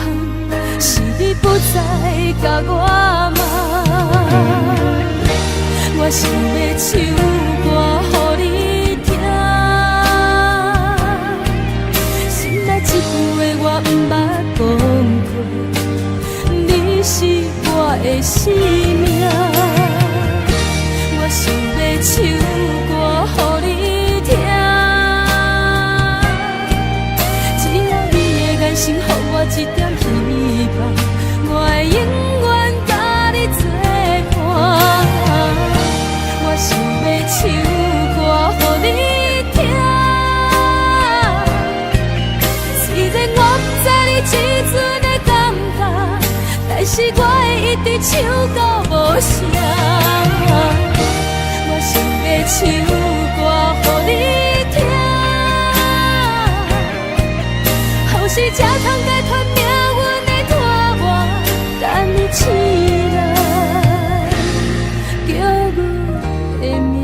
是你不再甲我骂。我想要唱歌予你听，心内一句话我不捌讲过，你是我的生命。我想要唱歌予你听，只要你的眼神予我一点希望，我会永远甲你作伴。我想要唱歌予你听，虽然我不知你这阵的感觉，但是我会一直唱到无声。我想要唱歌予你听，后世才通解脱命运的拖磨，等你起来，叫阮的名。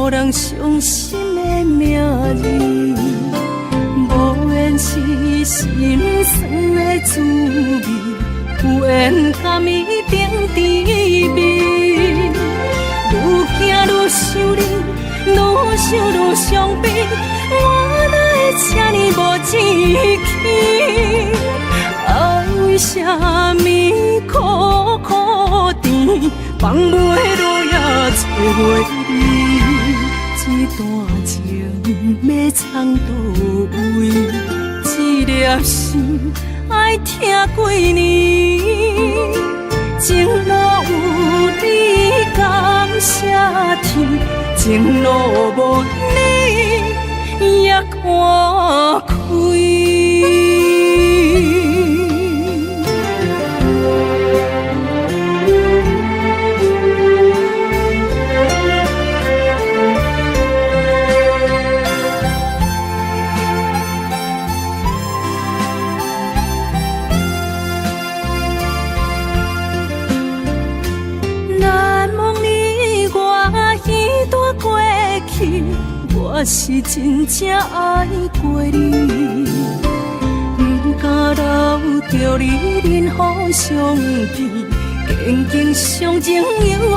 予人伤心的名字，无缘是心酸的滋味，有缘甘伊顶滋味。愈行愈想你，愈想愈伤悲，我哪会这呢无志气？爱为啥物苦苦甜，放袂落也找袂你？这段情要藏倒位？这粒心爱听几年？情路有你感谢天，情路无你也看开。我是真正爱过你，不敢留着你任何伤悲，坚强伤情又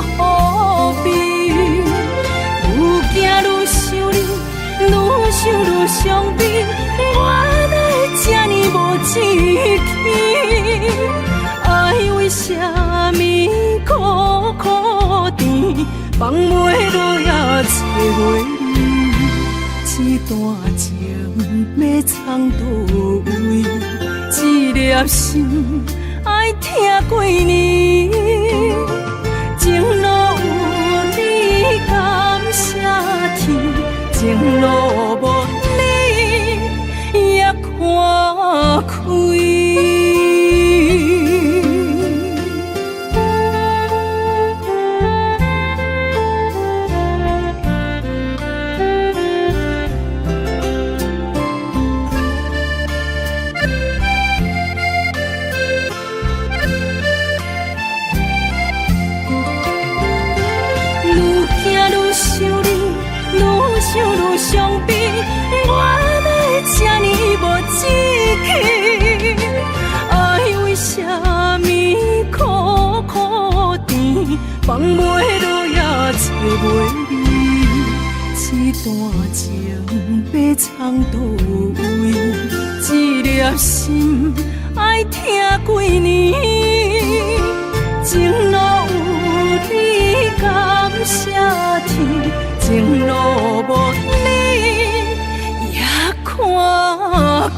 何必？愈行愈想你，愈想愈伤悲，我哪会这呢无志气？爱为啥物苦苦甜，放袂落也找袂你？这段情要藏倒位？这粒心爱听几年？情路有你感谢天，情路无你也看开。伤悲，我哪会这呢无志气？爱为啥物苦苦甜，放袂落也找袂你？这段情要藏倒位？这粒心爱听几年？情路有你感谢天，情路无你也看开。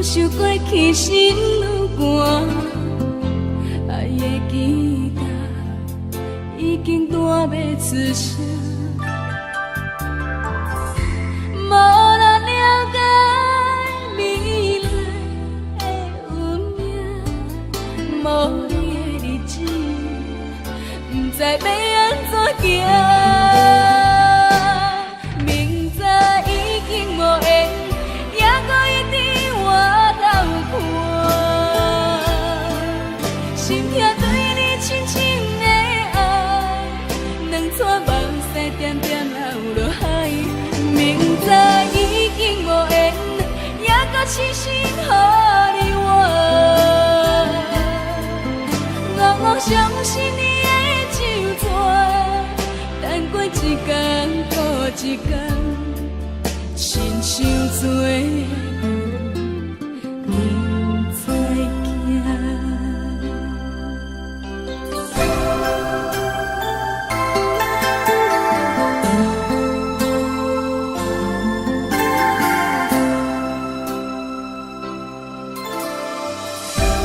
想过去心愈寒，爱的吉他已经弹要出声，无人了解未来的运命，无你的日子，不知要安怎行。明知已经无缘，也搁一直活斗看。心痛对你深深的爱，两撮目屎点点流落海。明知已经无缘，也搁痴心予你换。我相信你的手纸，等过一天过一天，亲像做梦在行。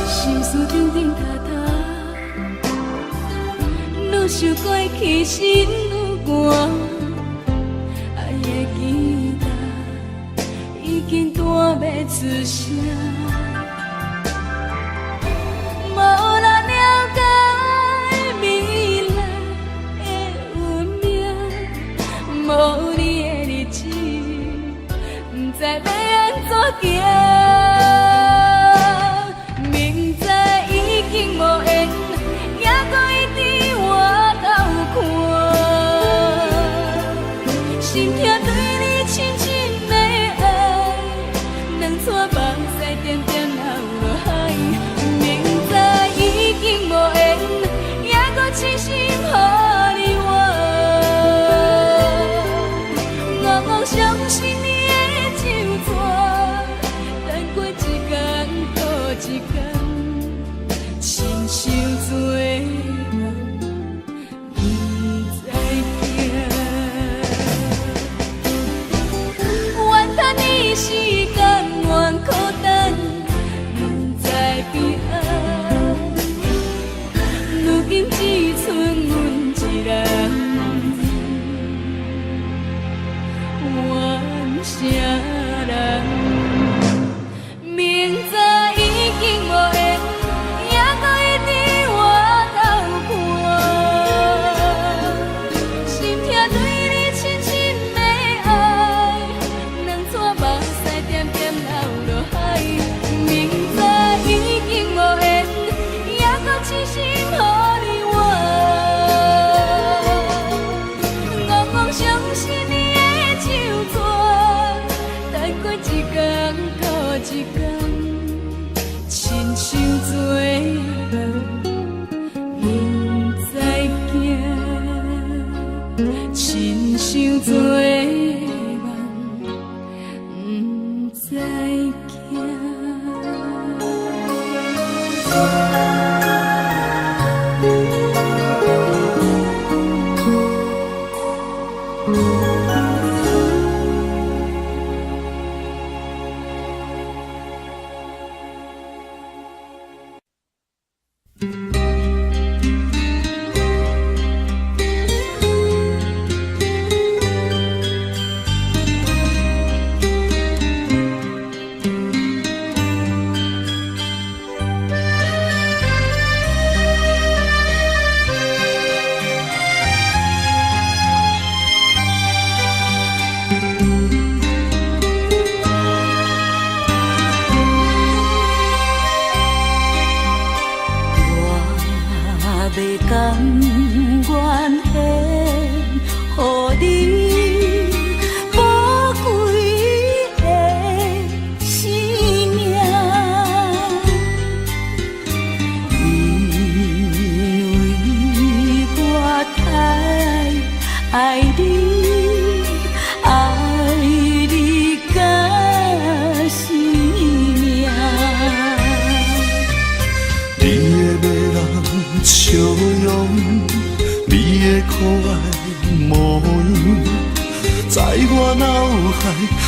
心事沉沉塌塌，愈想过去心愈寒。爱的吉他已经弹要出声，无人了解未来的运命，无你的日子，不知要安怎行。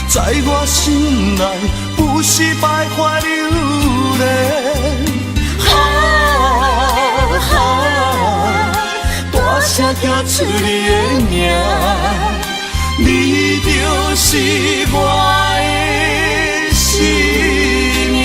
在我心内不是徘徊流连，大声叫出你的名，你就是我的生命。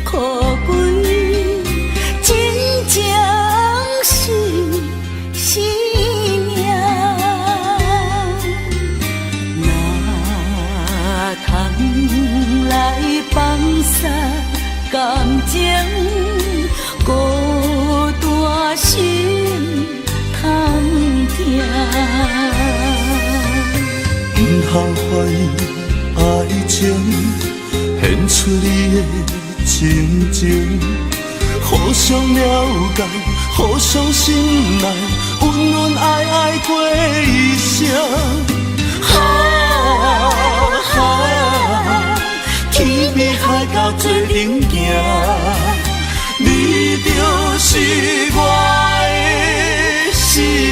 可贵，真正是。怀疑爱情，献出你的真情，互相了解，互相信赖，温温爱爱过一生。天边海角做阵行，你就是我的生命。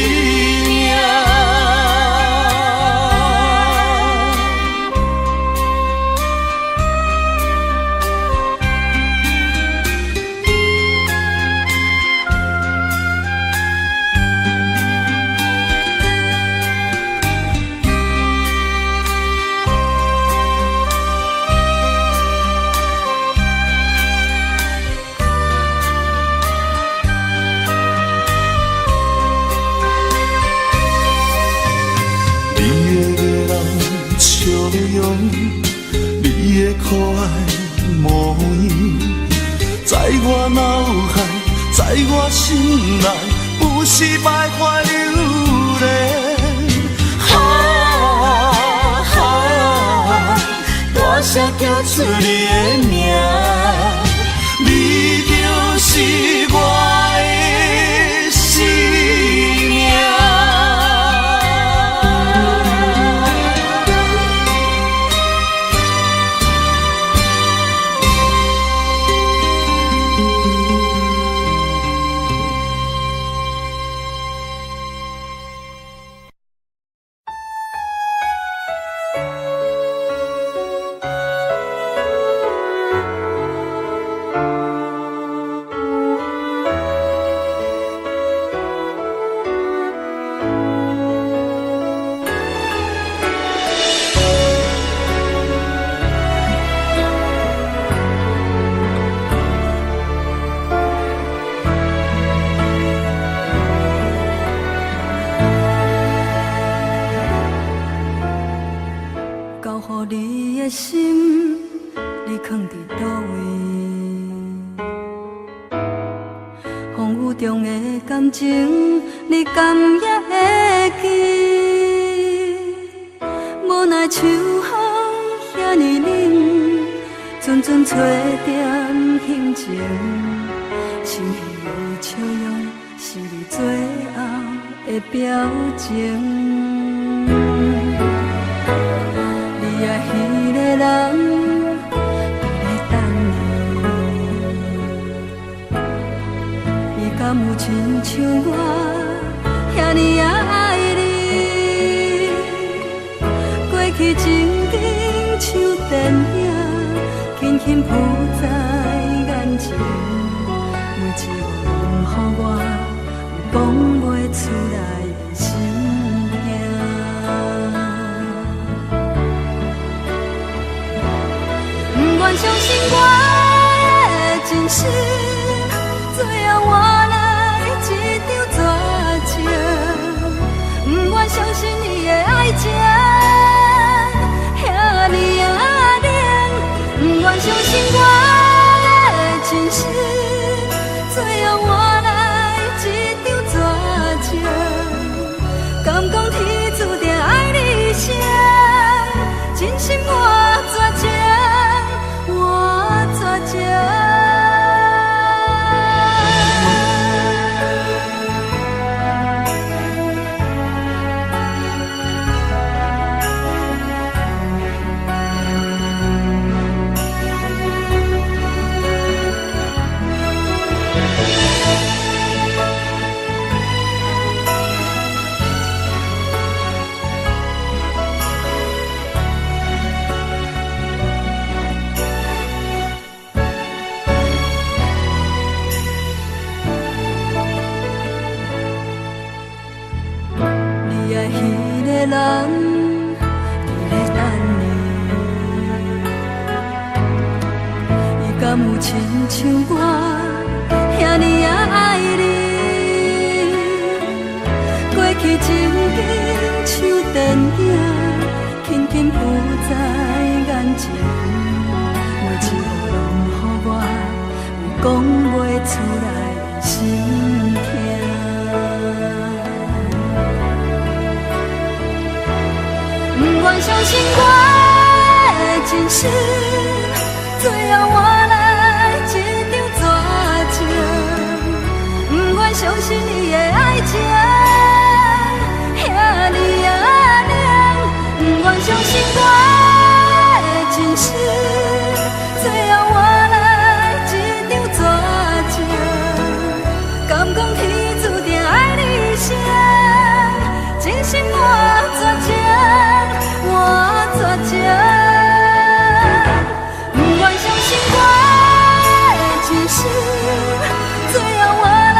你的可爱模样，在我脑海，在我心内，有时徘徊流连。大声叫出你的名，你就是我的生命。你敢也会记？无奈秋风遐尼冷，阵阵吹点心情，心稀笑容是你最后的表情。你爱迄个人。敢有亲像我遐尼也爱你？过去情景像电影，轻轻浮在眼前。每一个问候我，有讲袂出来的心痛。不愿相信我的真实。最后换来一场绝情，不愿相信你的爱情遐尼冷，不愿相信我的真实，最后换来一场绝情。敢讲天注定爱你一生，真心我绝情，我绝情。人伫咧等你，伊敢有亲像我遐尼也爱你？过去情景像电影，轻轻浮在眼前，每一个拢予我有讲袂出来的心痛。不愿相信我。世，最后换来一张绝情，不愿相信你的爱情，遐尼啊冷，不愿相信我的真实，最后换来一张绝情，敢讲天注定爱你一生，真心我绝情，我绝情，不愿相信我的真实，最后换来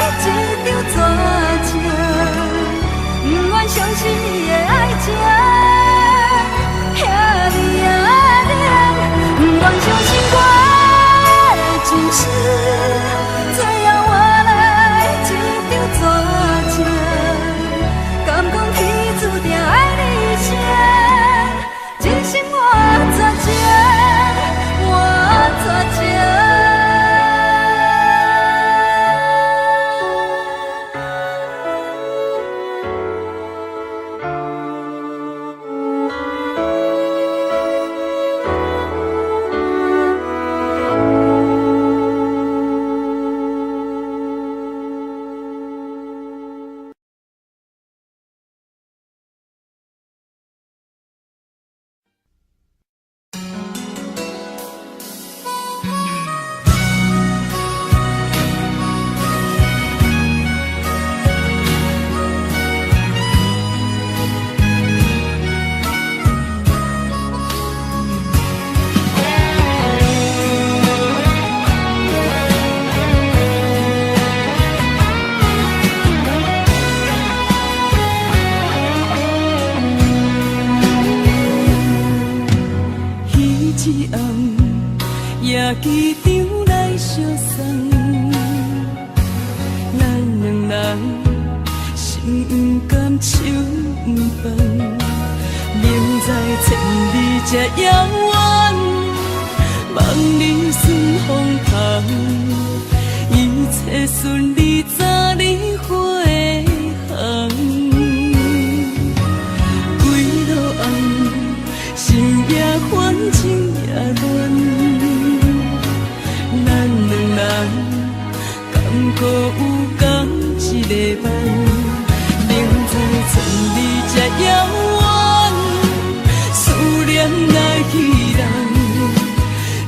一张绝情，不愿相信你的爱情，遐尼啊冷，不愿相信我的真实，最后换来一张绝情，敢讲天注定爱你一生，真心我绝情，我绝情。一暗夜机场来相送，咱两人心不甘手不放，明知千里这遥远，望你顺风通，一切顺利早日回航，几路暗，心也烦情也乱，咱两人敢搁有共一个伴？明知千里这遥远，思念来去人，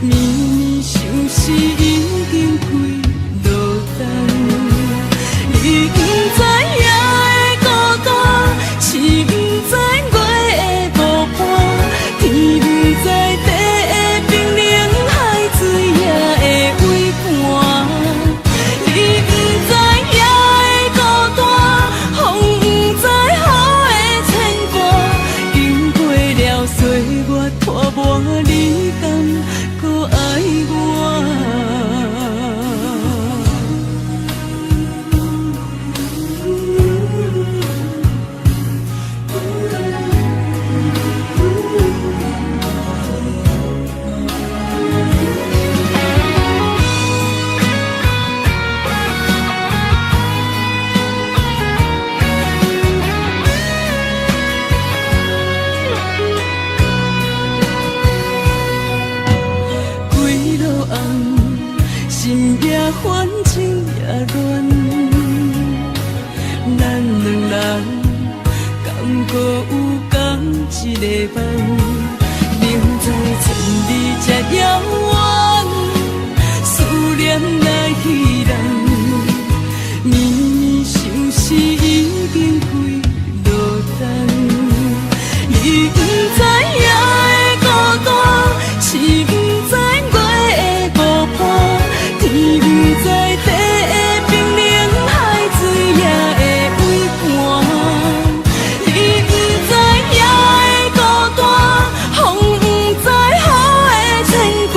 绵绵相思已经几落冬。你不知夜的孤单，是不知月的无伴，天不知地的冰冷，海水也会为寒。你不知夜的孤单，风不知雨的牵挂，经过了岁月拖磨，你敢搁爱我？几路暗，心也烦，情也乱，咱两人敢搁有共一个伴？明知千里这遥远，思念来去人，绵绵相思已经几落冬。你不知夜的孤单，是不知月的无伴，天不知地的冰冷，海水也会为寒。你不知夜的孤单，风不知雨的牵挂，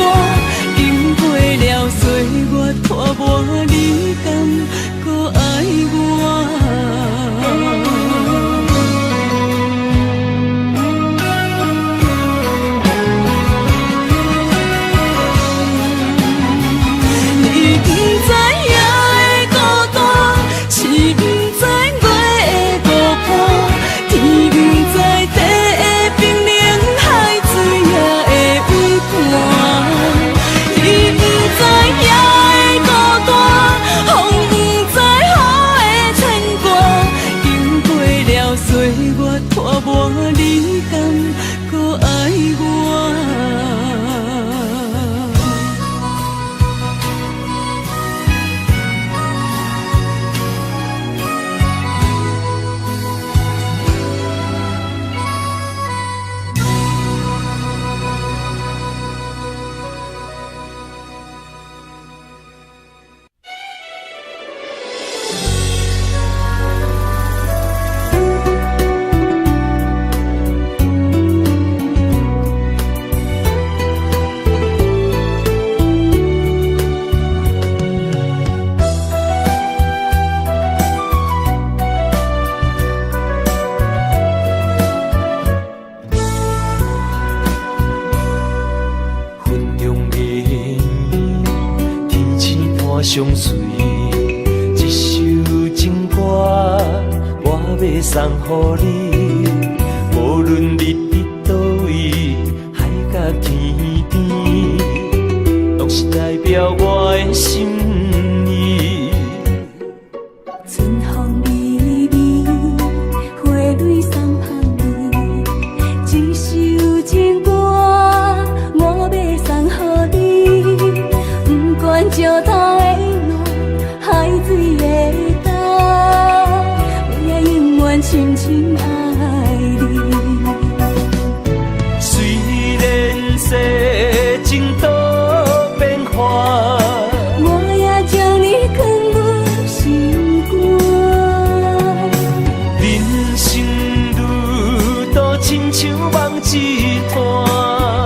相随。一首情歌，我要送予你，无论你伫倒位，海角天边，拢是代表我的心意。春风微微，花蕊送香味，一首情歌，我要送予你。不管石头的路，海水的干，我也永远深深爱你。虽然世情多变化，我也将你藏入心肝。人生路途亲像梦一段，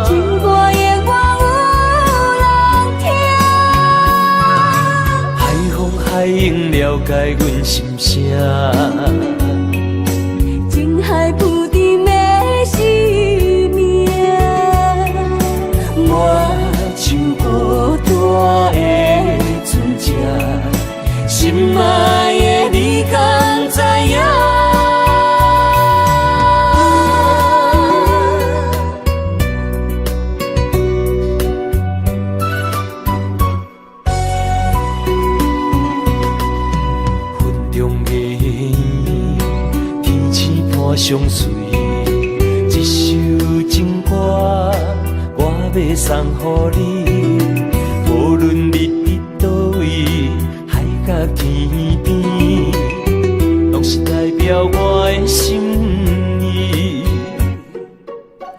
情歌的我有人听。海风海涌了解阮心声，情海浮沉的生命，我像孤单的船只，心爱的你敢知影？云中月圆，天星伴相随。一首情歌，我要送予你，无论你伫倒位，海角天边，拢是代表我的心意。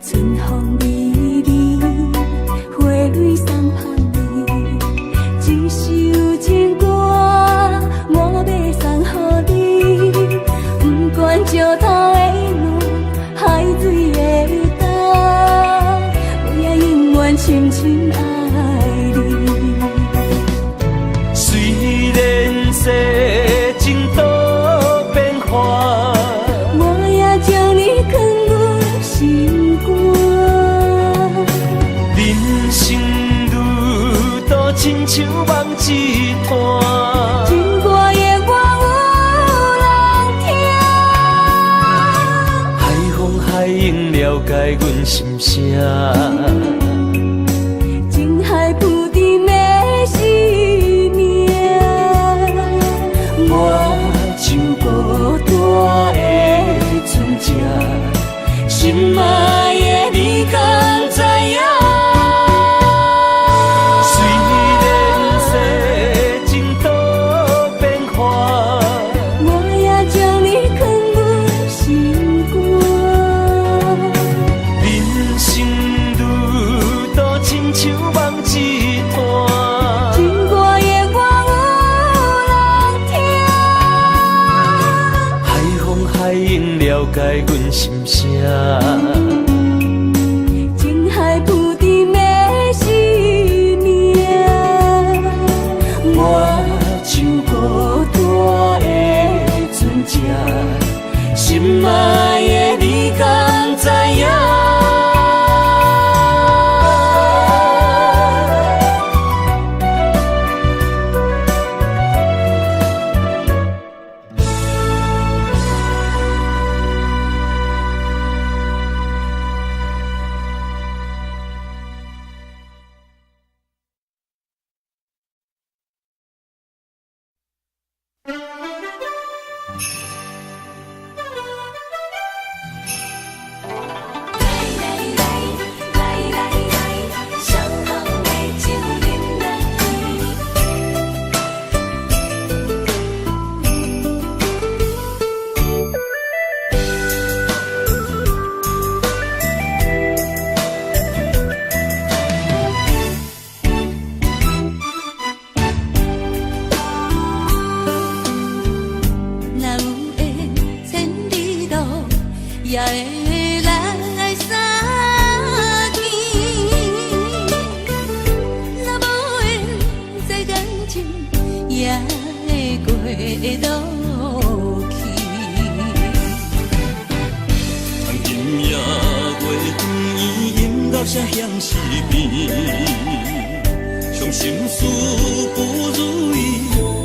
春风微微，花蕊送香味，一首情歌，我要送予你。不管石头的路，海水的干，我也永远深深爱你。虽然世情多变化，我也将你藏入心肝。人生路途亲像梦一段，情歌的我有人听。海风海涌了解阮心声，情海浮沉的生命，我像孤单的船只，心爱的你敢知影？虽然世情多变化，我也将你藏入心肝。人生路途亲像梦一段，情歌的我有人听。海风海涌了解阮心声，情海浮沉的生命，我像孤单的船只，心爱的你敢知影？也会来相见，若无缘这感情，也会过落去。今夜月光已饮到这乡时边，上心事不如意，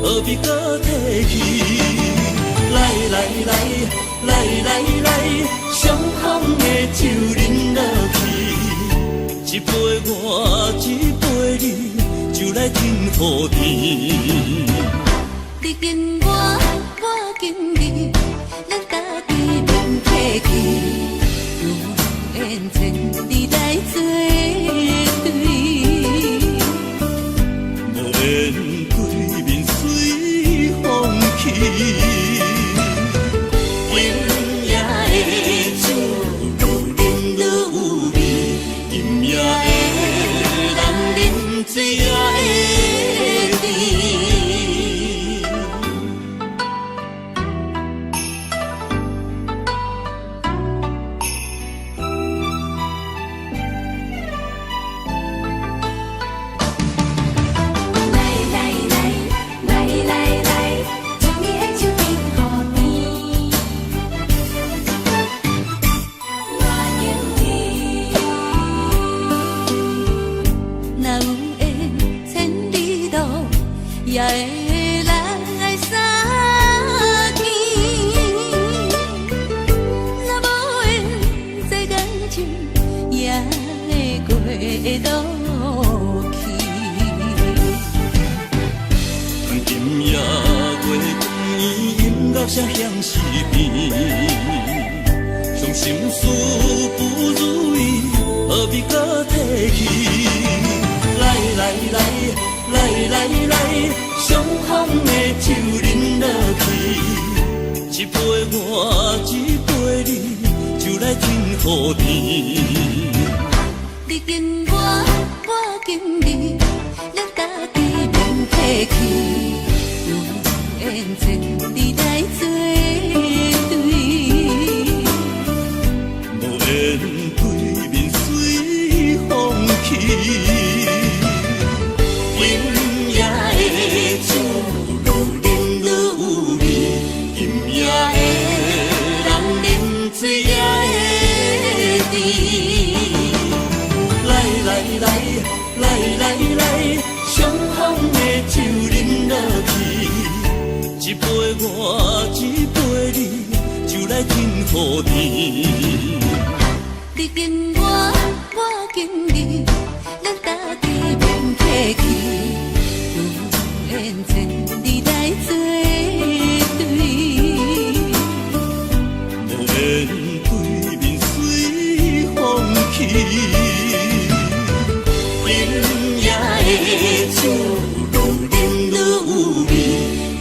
何必搁提起？来来来来来来，相逢的酒饮落去，一杯我，一杯你，就来敬雨天。你敬我，我敬你，咱家己免客气，有缘千里来作对。无缘对面随风去。也会来相见，若无缘这感情，也会过落去。今夜月光阴到啥向西边，伤心事不如意，何必搁提起？来来来来来来，相逢的酒饮落去，一杯我，一杯你，就来敬雨天。你敬我，我敬你，咱家己免客气，有缘千里来作对。无缘对面随风去。来来来，相逢的酒饮落去，一杯我，一杯你，就来敬雨天。你敬我，我敬你，咱家己免客气，有缘千里来作对。无缘对面随风去。酒愈饮愈有味，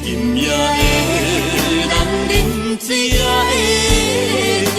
今夜的人饮醉也会甜。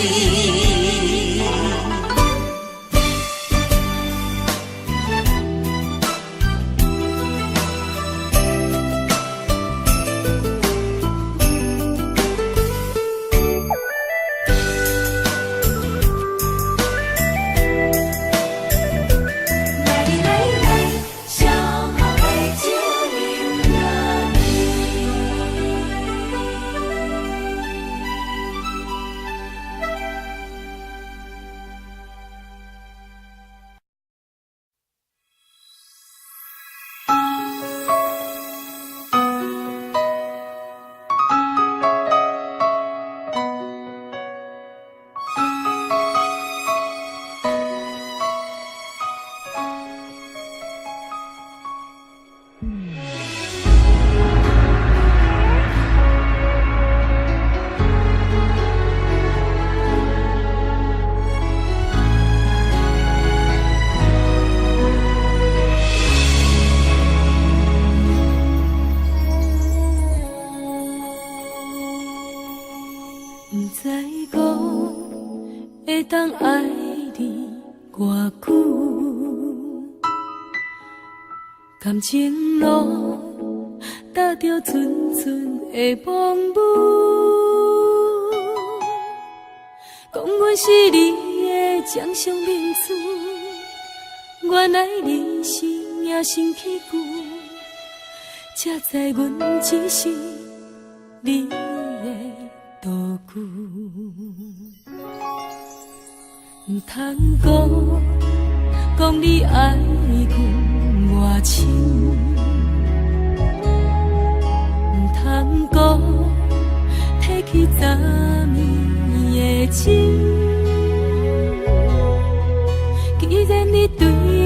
当爱你偌久，感情路踏着纯纯的梦雾，讲阮是你的掌上明珠，原来你是命生起久，才知阮只是你的道具。唔通讲你爱阮偌我深，唔通讲提起昨暝的情。既然你对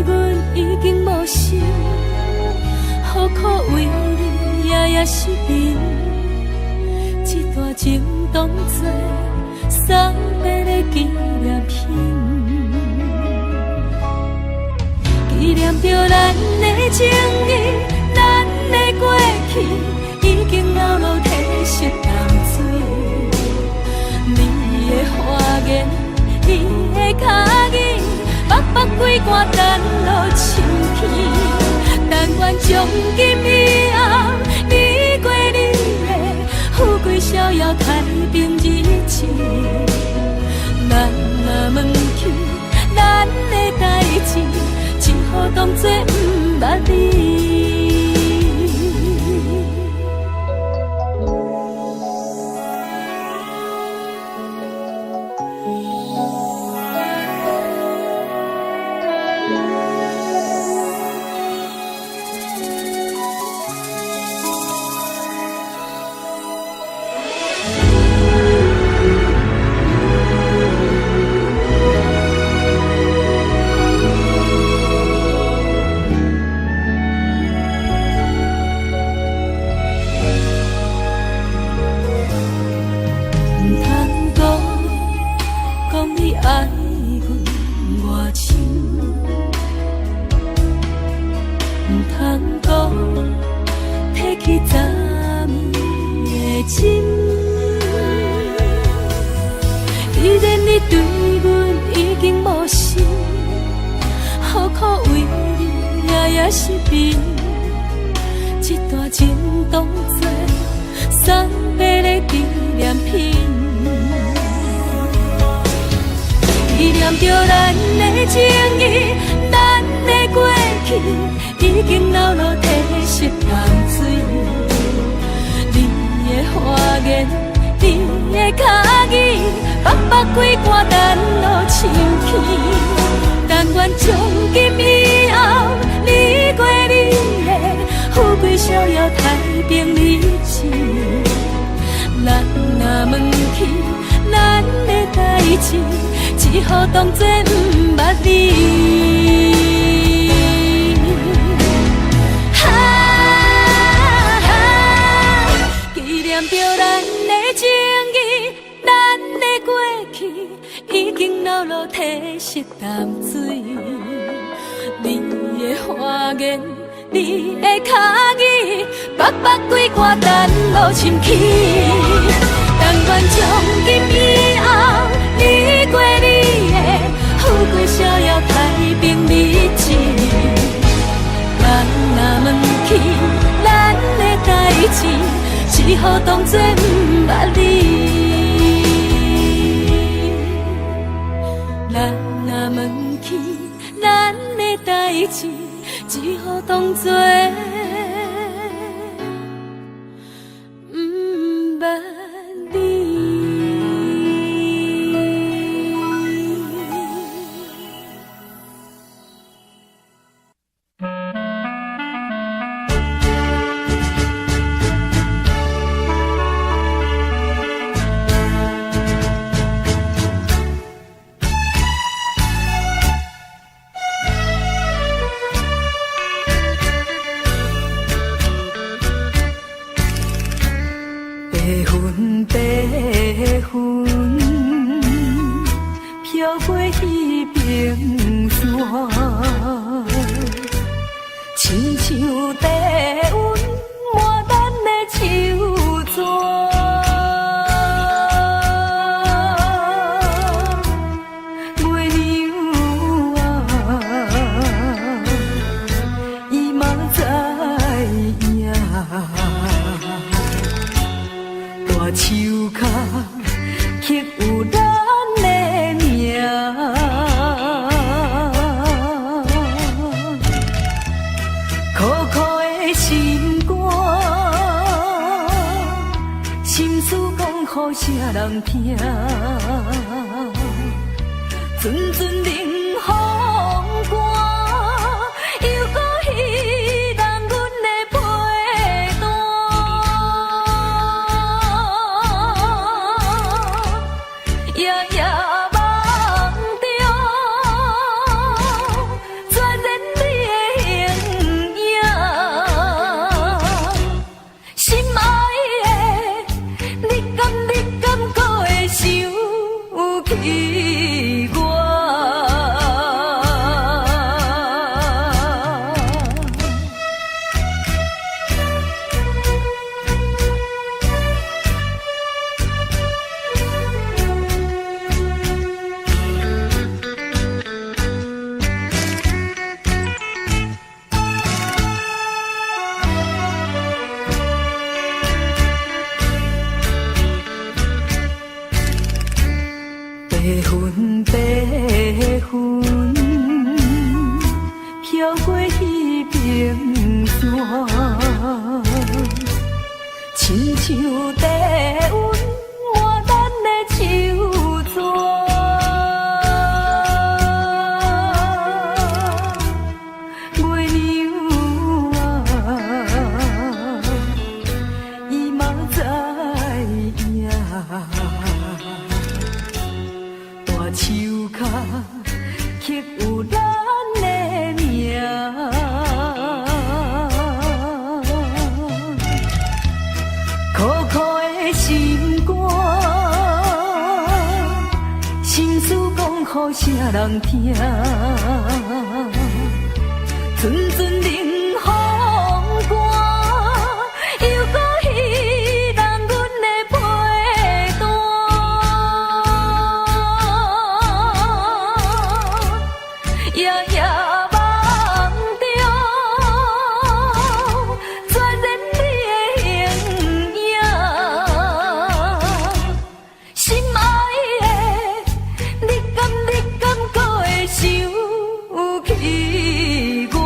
阮已经无心，何苦为你夜夜失眠？这段情当作送别的纪念品，纪念着咱的情谊，咱的过去已经流落褪色淡水。你的花言，你的脚印，白白几挂等落深天。但愿从今以后，你过你的富贵逍遥太平日子。咱若忘记咱的代志，只好当作不捌你。失眠，这段情当作送别的纪念品，纪念着咱的情谊，咱的过去已经流落褪色淡水。你的花言，你的脚印，白白几挂等落深天。但愿从今以后，你过你的富贵逍遥太平日子。咱若忘记咱的代志，只好当作不捌你。纪念着咱的情谊，咱的过去已经流落褪色淡水。你的花言，你的脚印，白白几挂等落深起。但愿从今以后，你过你的富贵逍遥太平日子。咱若忘记咱的代志，只好当作不捌你。咱若忘记咱的代志，只好当作不捌你。飘过彼平山，亲像低温满咱的手纸。月娘啊，伊嘛知影，大树脚刻有咱的名。苦苦的心肝，心事讲予啥人听？阵阵冷风寒，又搁彼分白云飘过彼平山，亲像低温抹咱的手纸。月娘啊，伊嘛知影，大树脚刻有咱的名。苦苦的心肝，心事讲予啥人听？阵阵冷风寒，又搁彼人阮的陪伴。夜夜梦中，全然你的形影，心爱的，你敢搁会想起我？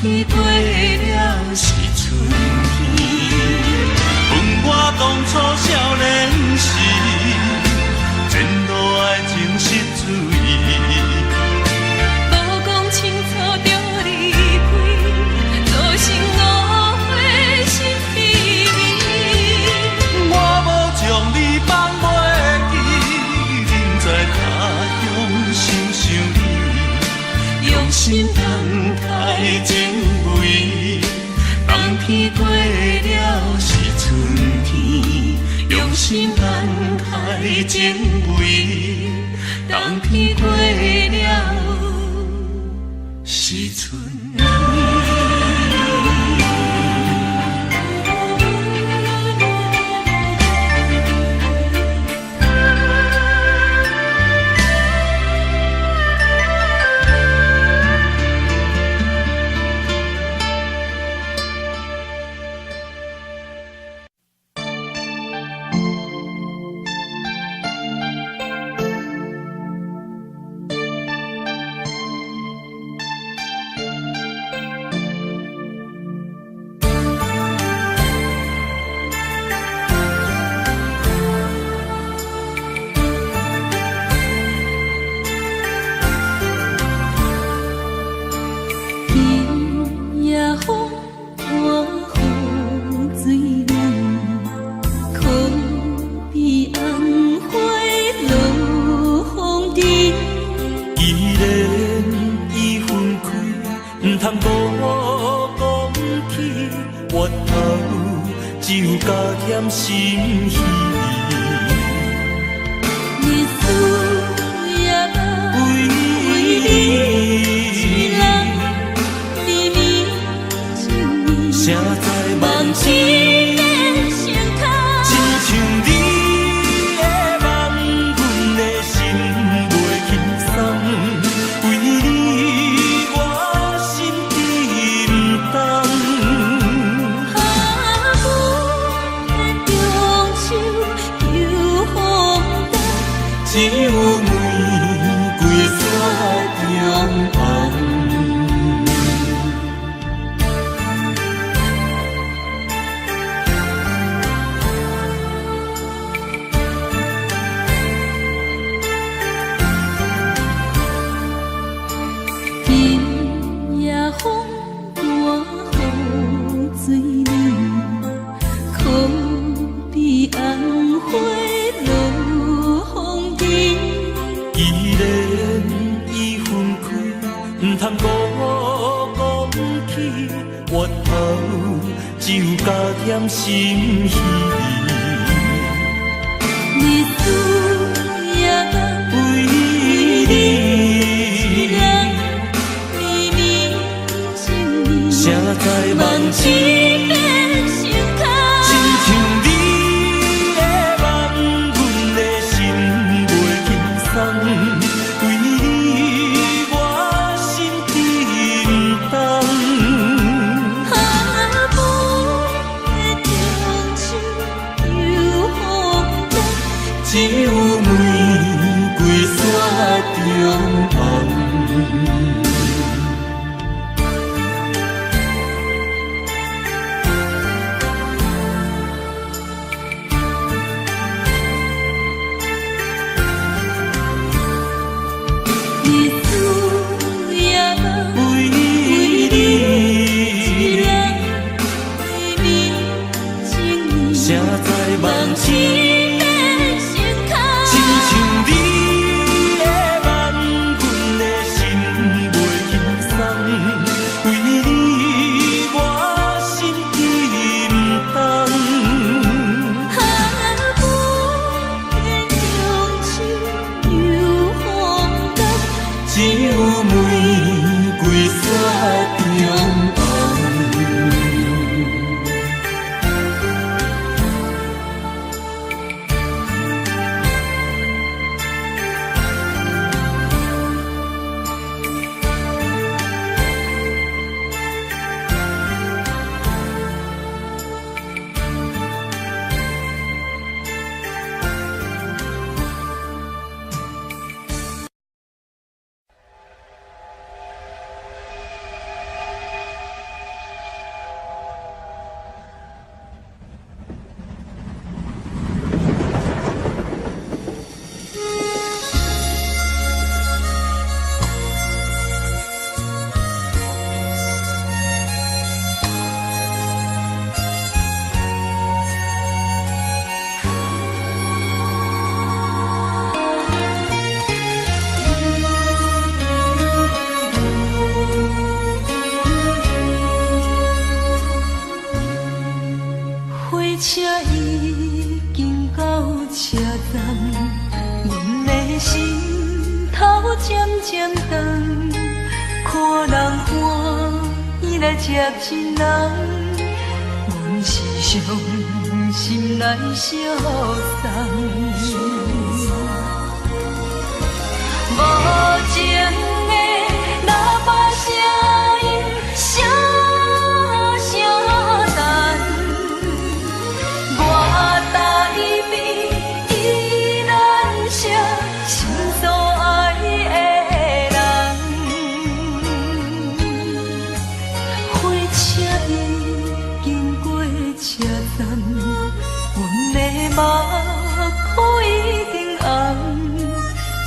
天过了是春天。问我当初少年时，前路爱情实水。无讲清楚就离开，造成误会心秘密。我无将你放袂记，忍在他用心想你，用心等待情味。当天过了是春天，用心等待情味。当天过了是春天。车已经到车站，阮的心头渐渐长，看人欢喜来接亲人，阮是伤心来相送。无情的喇叭声音，声声淡。我台边依然写心所爱的人。火车已经过车站，阮的目眶已经红。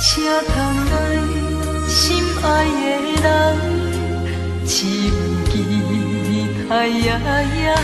车窗内心爱的人，只有期待夜夜梦。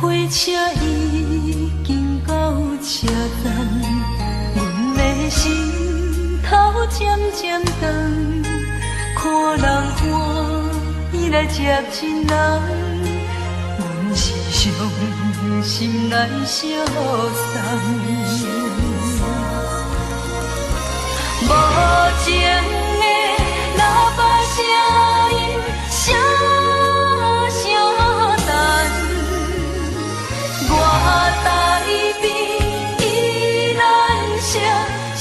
火车已经到车站，阮的心头渐渐长，看人欢喜来接亲人，阮是伤心来相送。无情的喇叭声音，声声淡。我台边依然写心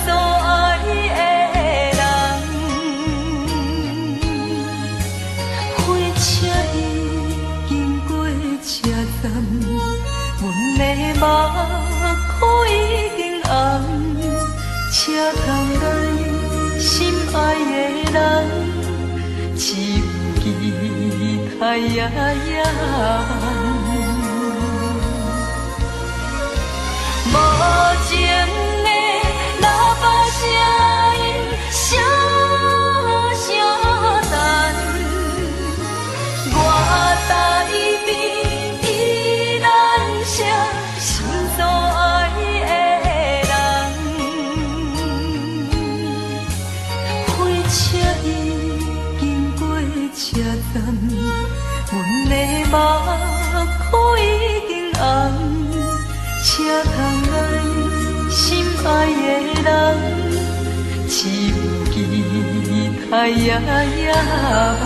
所爱的人，火车已经过车站，阮的目眶已经红，车窗内心爱的人，只有期待夜夜梦。无情的喇叭声音，声声淡。我台边依然写心所爱的人，火车已经过车站，阮的目眶已经红。车窗内心爱的人，只有期待夜夜梦。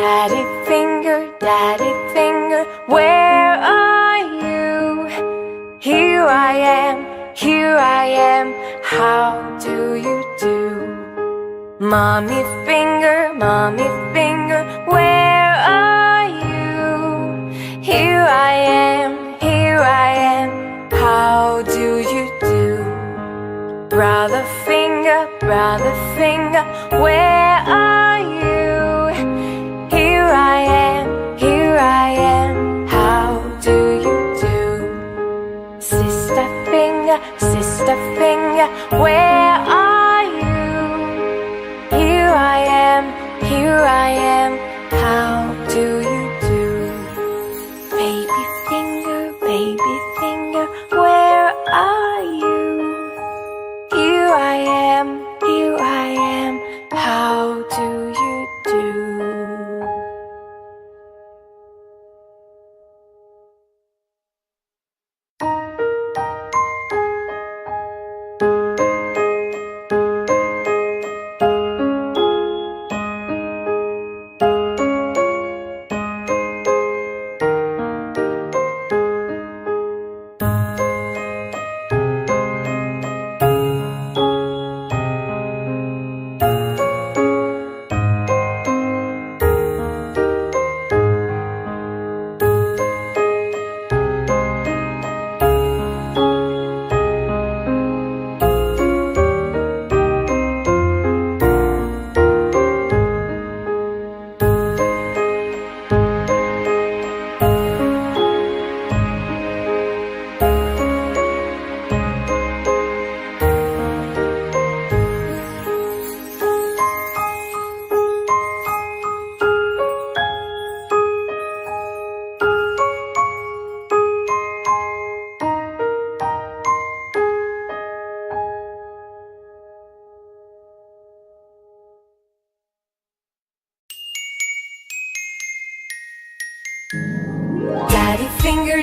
Daddy finger, where are you? Here I am, how do you do? Mommy finger, where are you? Here I am, how do you do? Brother finger, where are you? Here I am, how do you do? Sister finger, where are you? Here I am, how do you do? Baby finger, where are you? Here I am, how do you do?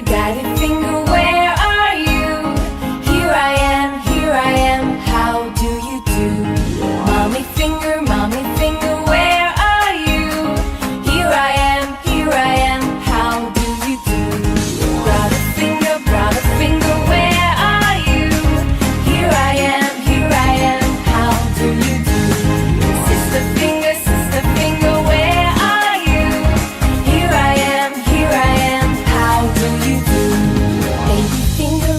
Daddy finger, where are you? Here I am, how do you do? Mommy finger, where are you? Here I am, how do you do? Brother finger, where are you? Here I am, how do you do? Sister finger, where are you? Here I am, how do you do?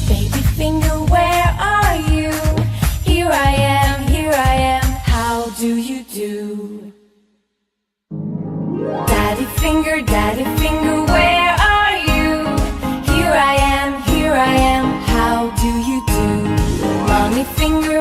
Baby finger, where are you? Here I am, how do you do? Daddy finger, where are you? Here I am, how do you do? Mommy finger,